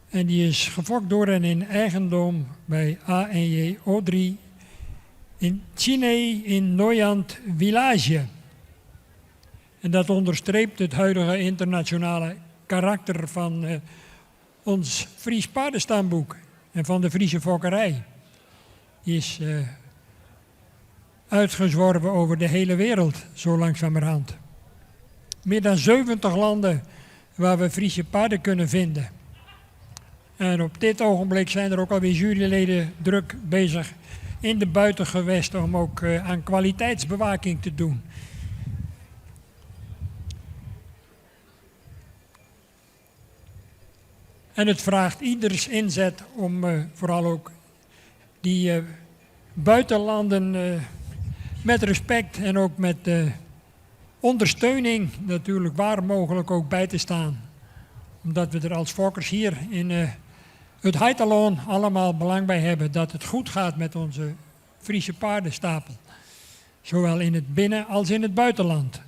En die is gefokt door en in eigendom bij ANJ Audrey in Chine in Noyant Village. En dat onderstreept het huidige internationale karakter van ons Fries paardenstamboek en van de Friese fokkerij. Die is uitgezworven over de hele wereld, zo langzamerhand. Meer dan 70 landen waar we Friese paarden kunnen vinden. En op dit ogenblik zijn er ook alweer juryleden druk bezig in de buitengewesten om ook aan kwaliteitsbewaking te doen. En het vraagt ieders inzet om vooral ook die buitenlanden met respect en ook met ondersteuning natuurlijk waar mogelijk ook bij te staan. Omdat we er als fokkers hier in het Heitaloon allemaal belang bij hebben dat het goed gaat met onze Friese paardenstapel. Zowel in het binnen- als in het buitenland.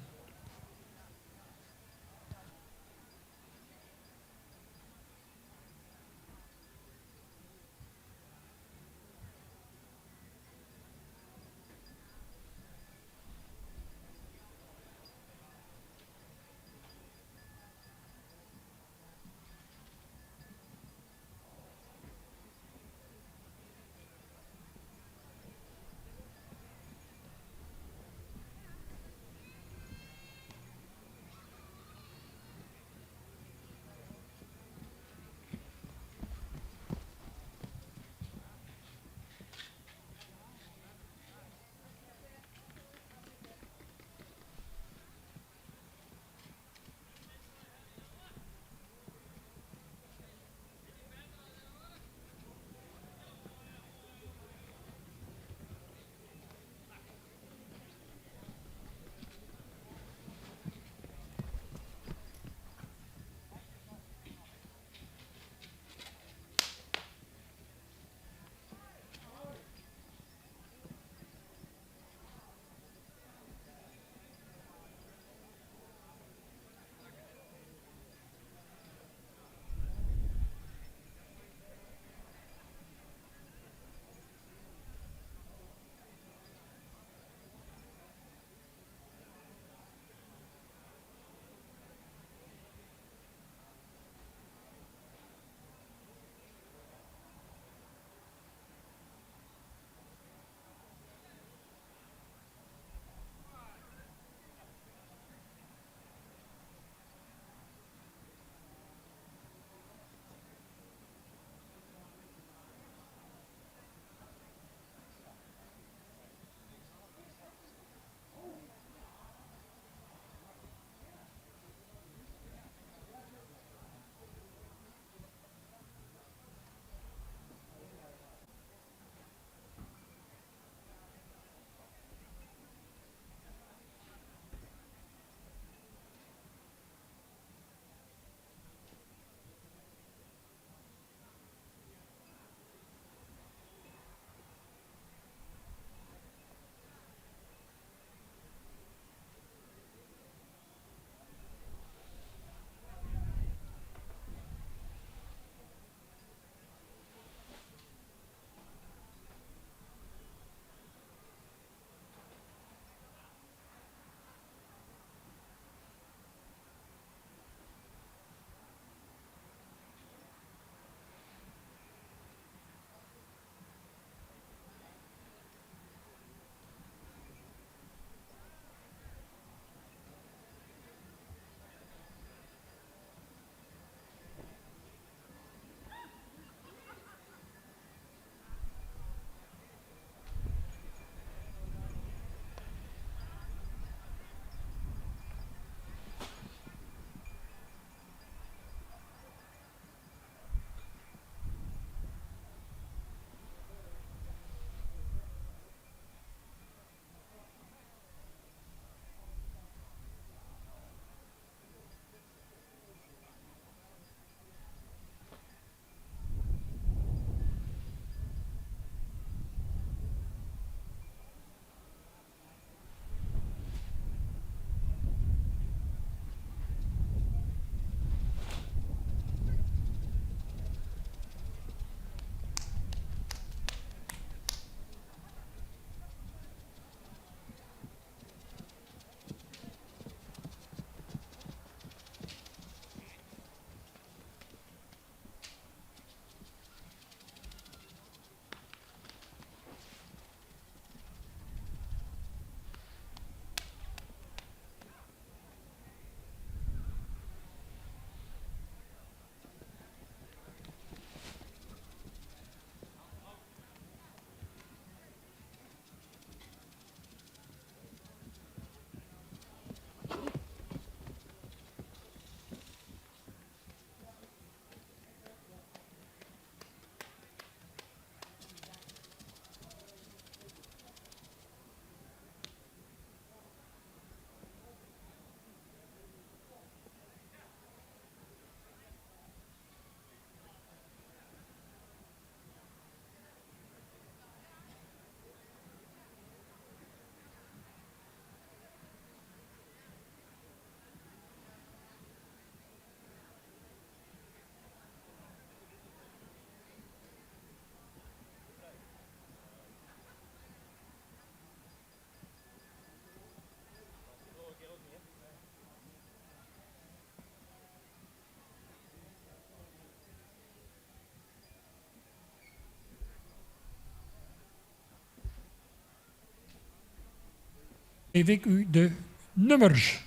geef ik u de nummers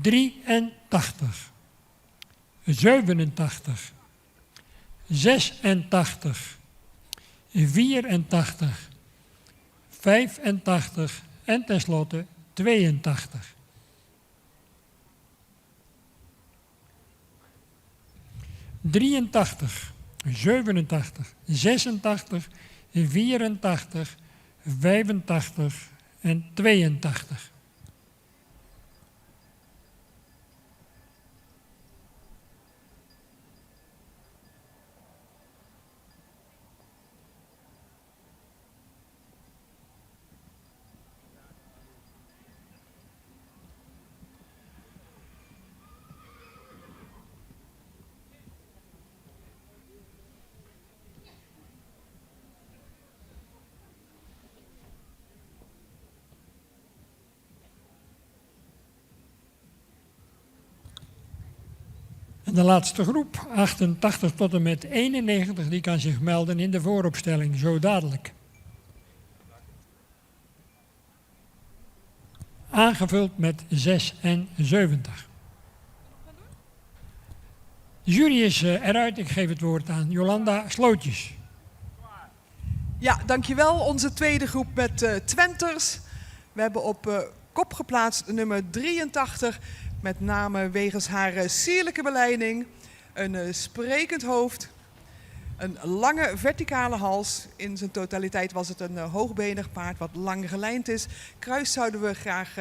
83, 87, 86, 84, 85 en tenslotte 82. ...83, 87, 86, 84, 85 en 82. En de laatste groep, 88 tot en met 91, die kan zich melden in de vooropstelling, zo dadelijk. Aangevuld met 76. De jury is eruit, ik geef het woord aan Jolanda Slootjes. Ja, dankjewel. Onze tweede groep met Twenters. We hebben op kop geplaatst nummer 83... met name wegens haar sierlijke beleiding, een sprekend hoofd, een lange verticale hals. In zijn totaliteit was het een hoogbenig paard wat lang gelijnd is. Kruis zouden we graag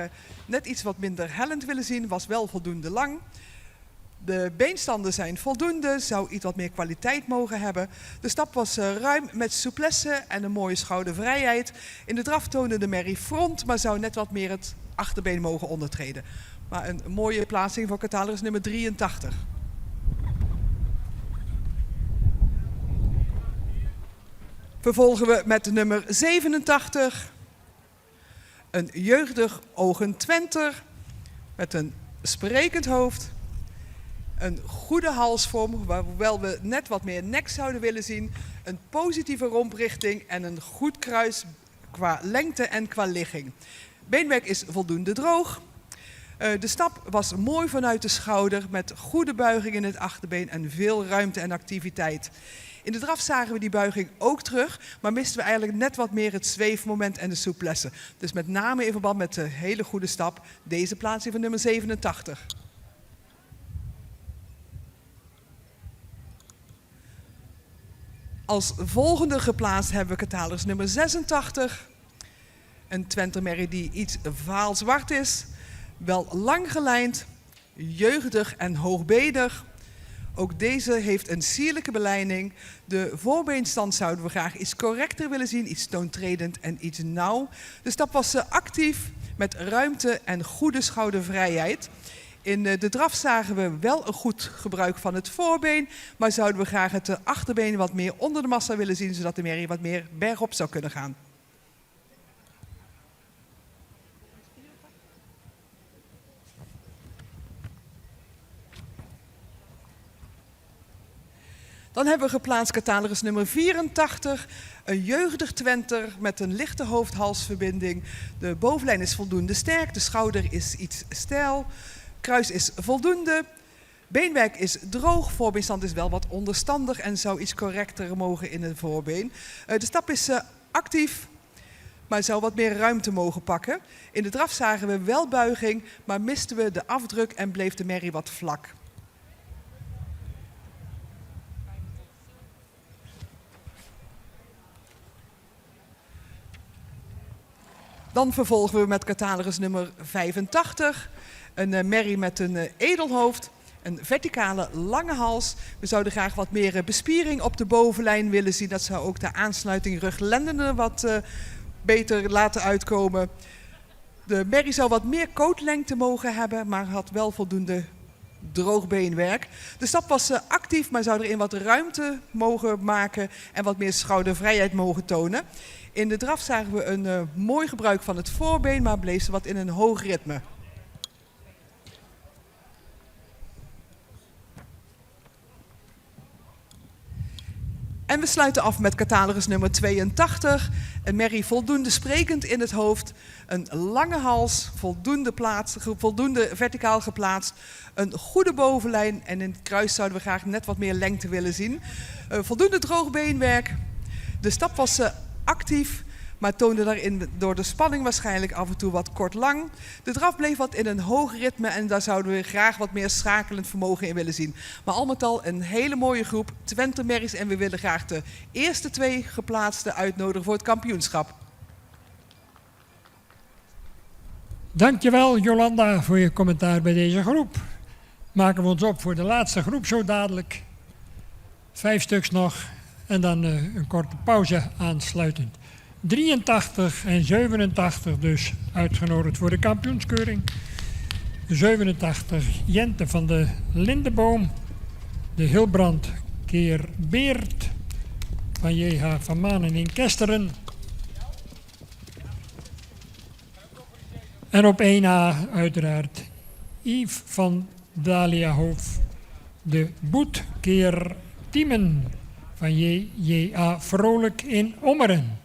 net iets wat minder hellend willen zien, was wel voldoende lang. De beenstanden zijn voldoende, zou iets wat meer kwaliteit mogen hebben. De stap was ruim met souplesse en een mooie schoudervrijheid. In de draf toonde de merrie front, maar zou net wat meer het achterbeen mogen ondertreden. Maar een mooie plaatsing voor catalogus nummer 83. Vervolgen we met nummer 87. Een jeugdig ogen Twenter met een sprekend hoofd. Een goede halsvorm, hoewel we net wat meer nek zouden willen zien. Een positieve romprichting en een goed kruis qua lengte en qua ligging. Beenwerk is voldoende droog. De stap was mooi vanuit de schouder met goede buiging in het achterbeen en veel ruimte en activiteit. In de draf zagen we die buiging ook terug, maar misten we eigenlijk net wat meer het zweefmoment en de souplesse. Dus met name in verband met de hele goede stap deze plaatsing van nummer 87. Als volgende geplaatst hebben we catalogus nummer 86. Een Twentermerrie die iets vaalzwart is. Wel lang gelijnd, jeugdig en hoogbedig. Ook deze heeft een sierlijke beleiding. De voorbeenstand zouden we graag iets correcter willen zien, iets toontredend en iets nauw. De stap was actief met ruimte en goede schoudervrijheid. In de draf zagen we wel een goed gebruik van het voorbeen, maar zouden we graag het achterbeen wat meer onder de massa willen zien, zodat de merrie wat meer bergop zou kunnen gaan. Dan hebben we geplaatst catalogus nummer 84, een jeugdig Twenter met een lichte hoofd-halsverbinding. De bovenlijn is voldoende sterk, de schouder is iets steil, kruis is voldoende, beenwerk is droog, voorbeenstand is wel wat onderstandig en zou iets correcter mogen in het voorbeen. De stap is actief, maar zou wat meer ruimte mogen pakken. In de draf zagen we wel buiging, maar misten we de afdruk en bleef de merrie wat vlak. Dan vervolgen we met catalogus nummer 85. Een merrie met een edelhoofd, een verticale lange hals. We zouden graag wat meer bespiering op de bovenlijn willen zien. Dat zou ook de aansluiting ruglendenen wat beter laten uitkomen. De merrie zou wat meer kootlengte mogen hebben, maar had wel voldoende droog beenwerk. De stap was actief, maar zou erin wat ruimte mogen maken en wat meer schoudervrijheid mogen tonen. In de draf zagen we een mooi gebruik van het voorbeen, maar bleef ze wat in een hoog ritme. En En we sluiten af met catalogus nummer 82. Een merrie voldoende sprekend in het hoofd. Een lange hals, voldoende verticaal geplaatst. Een goede bovenlijn en in het kruis zouden we graag net wat meer lengte willen zien. Voldoende droog beenwerk. De stap was actief, maar toonde daarin door de spanning waarschijnlijk af en toe wat kort lang. De draf bleef wat in een hoog ritme en daar zouden we graag wat meer schakelend vermogen in willen zien. Maar al met al een hele mooie groep Twente merries en we willen graag de eerste 2 geplaatsten uitnodigen voor het kampioenschap. Dankjewel Jolanda voor je commentaar bij deze groep. Maken we ons op voor de laatste groep zo dadelijk. 5 stuks nog en dan een korte pauze aansluitend. 83 en 87 dus uitgenodigd voor de kampioenskeuring. 87 Jente van de Lindeboom. De Hilbrand keer Beert van J.H. van Manen in Kesteren. En op 1A uiteraard Yves van Daliahof. De Boet keer Tiemen van J.J.A. Vrolijk in Ommeren.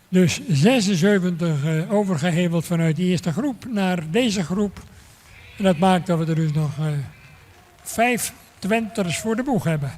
Dus 76 overgeheveld vanuit de eerste groep naar deze groep. En dat maakt dat we er dus nog 5 Twenters voor de boeg hebben.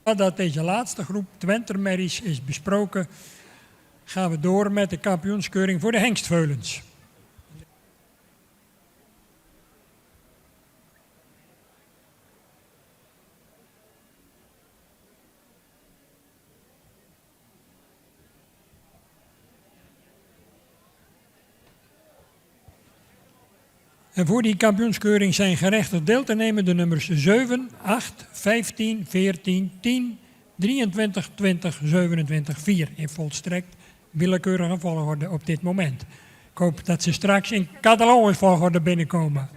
Nadat deze laatste groep Twentermerries is besproken, gaan we door met de kampioenskeuring voor de hengstveulens. En voor die kampioenskeuring zijn gerechtigd deel te nemen de nummers 7, 8, 15, 14, 10, 23, 20, 27, 4 in volstrekt willekeurige volgorde op dit moment. Ik hoop dat ze straks in catalogusvolgorde binnenkomen.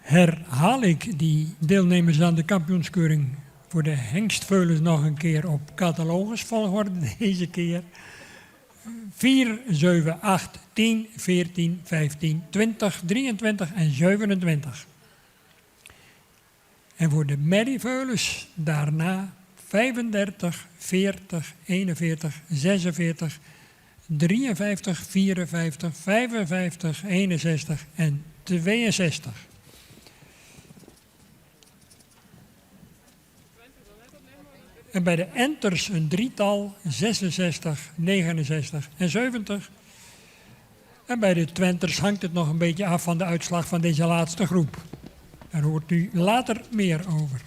Herhaal ik die deelnemers aan de kampioenskeuring voor de hengstveulens nog een keer op catalogusvolgorde deze keer. 4, 7, 8, 10, 14, 15, 20, 23 en 27. En voor de merrieveulens daarna 35, 40, 41, 46, 53, 54, 55, 61 en 62. En bij de enters een drietal, 66, 69 en 70. En bij de twenters hangt het nog een beetje af van de uitslag van deze laatste groep. Daar hoort u later meer over.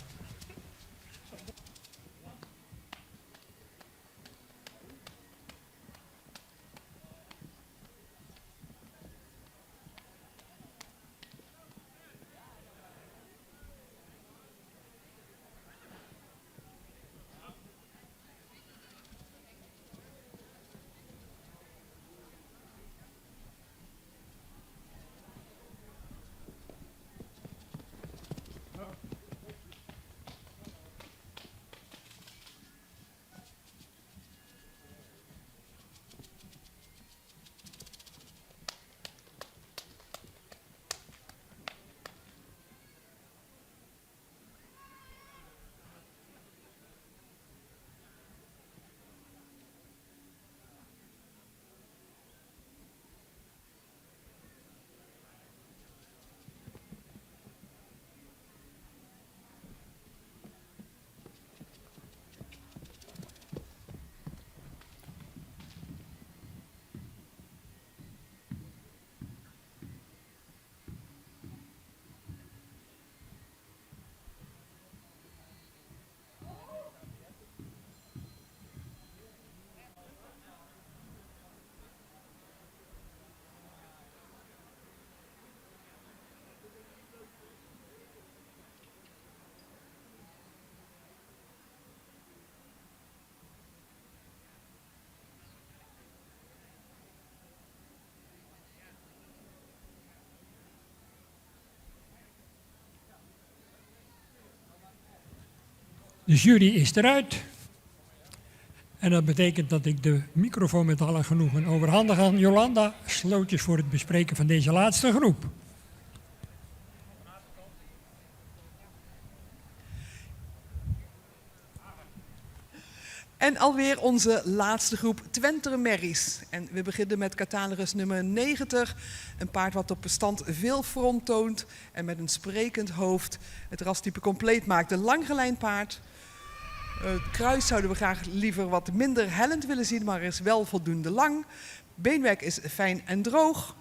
De jury is eruit. En dat betekent dat ik de microfoon met alle genoegen overhandig aan Jolanda Slootjes voor het bespreken van deze laatste groep. En alweer onze laatste groep Twentermerries. En we beginnen met catalogus nummer 90. Een paard wat op bestand veel front toont en met een sprekend hoofd het rastype compleet maakt. Een langgelijnd paard. Het kruis zouden we graag liever wat minder hellend willen zien, maar is wel voldoende lang. Beenwerk is fijn en droog.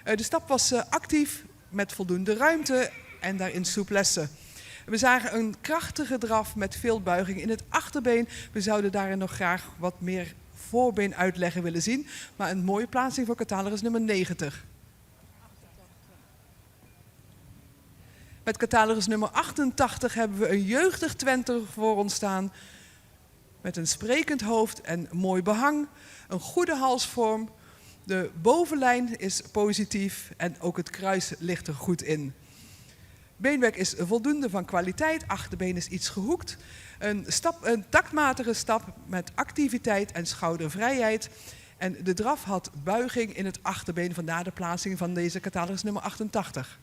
De stap was actief met voldoende ruimte en daarin souplesse. We zagen een krachtige draf met veel buiging in het achterbeen. We zouden daarin nog graag wat meer voorbeen uitleggen willen zien. Maar een mooie plaatsing voor catalogus nummer 90. Met catalogus nummer 88 hebben we een jeugdig Twenter voor ons staan. Met een sprekend hoofd en mooi behang. Een goede halsvorm. De bovenlijn is positief en ook het kruis ligt er goed in. Beenwerk is voldoende van kwaliteit, achterbeen is iets gehoekt. Een taktmatige stap met activiteit en schoudervrijheid. En de draf had buiging in het achterbeen, vandaar de plaatsing van deze catalogus nummer 88.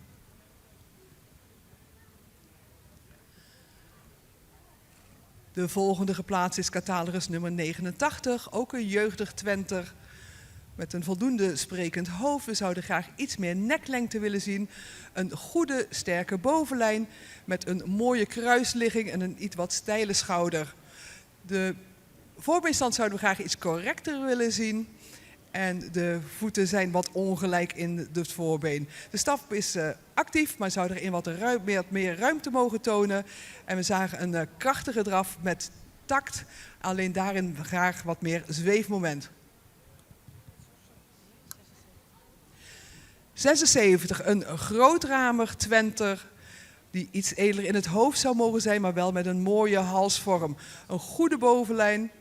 De volgende geplaatst is catalogus nummer 89, ook een jeugdig Twenter met een voldoende sprekend hoofd. We zouden graag iets meer neklengte willen zien. Een goede, sterke bovenlijn met een mooie kruisligging en een iets wat steile schouder. De voorbeenstand zouden we graag iets correcter willen zien. En de voeten zijn wat ongelijk in het voorbeen. De stap is actief, maar zou erin wat meer ruimte mogen tonen. En we zagen een krachtige draf met tact, alleen daarin graag wat meer zweefmoment. 76, een grootramer Twenter die iets edeler in het hoofd zou mogen zijn, maar wel met een mooie halsvorm. Een goede bovenlijn,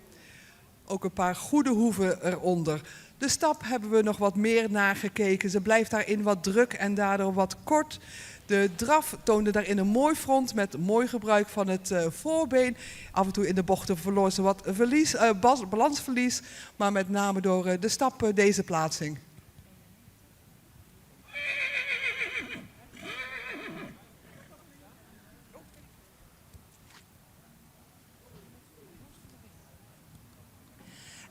ook een paar goede hoeven eronder. De stap hebben we nog wat meer nagekeken. Ze blijft daarin wat druk en daardoor wat kort. De draf toonde daarin een mooi front met mooi gebruik van het voorbeen. Af en toe in de bochten verloor ze wat balansverlies, maar met name door de stap deze plaatsing.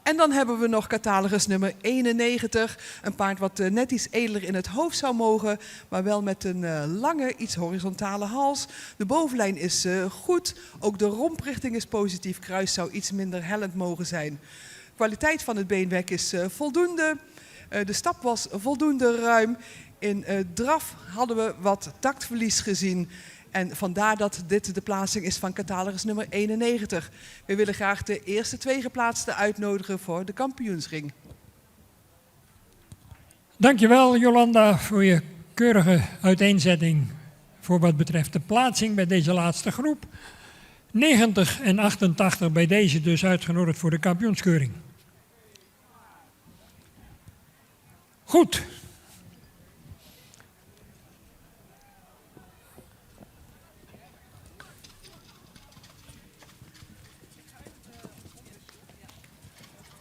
En dan hebben we nog catalogus nummer 91. Een paard wat net iets edeler in het hoofd zou mogen, maar wel met een lange, iets horizontale hals. De bovenlijn is goed, ook de romprichting is positief. Kruis zou iets minder hellend mogen zijn. Kwaliteit van het beenwerk is voldoende. De stap was voldoende ruim. In draf hadden we wat taktverlies gezien. En vandaar dat dit de plaatsing is van catalogus nummer 91. We willen graag de eerste 2 geplaatsten uitnodigen voor de kampioensring. Dankjewel Jolanda voor je keurige uiteenzetting voor wat betreft de plaatsing bij deze laatste groep. 90 en 88 bij deze dus uitgenodigd voor de kampioenskeuring. Goed.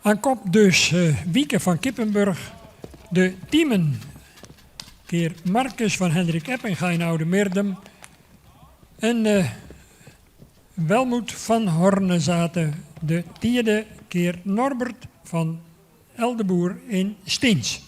Aan kop dus Wieke van Kippenburg, de Tiemen, keer Marcus van Hendrik Eppinga in Oude Meerdem en Welmoed van Hornezaten, de Tierde keer Norbert van Eldeboer in Steens.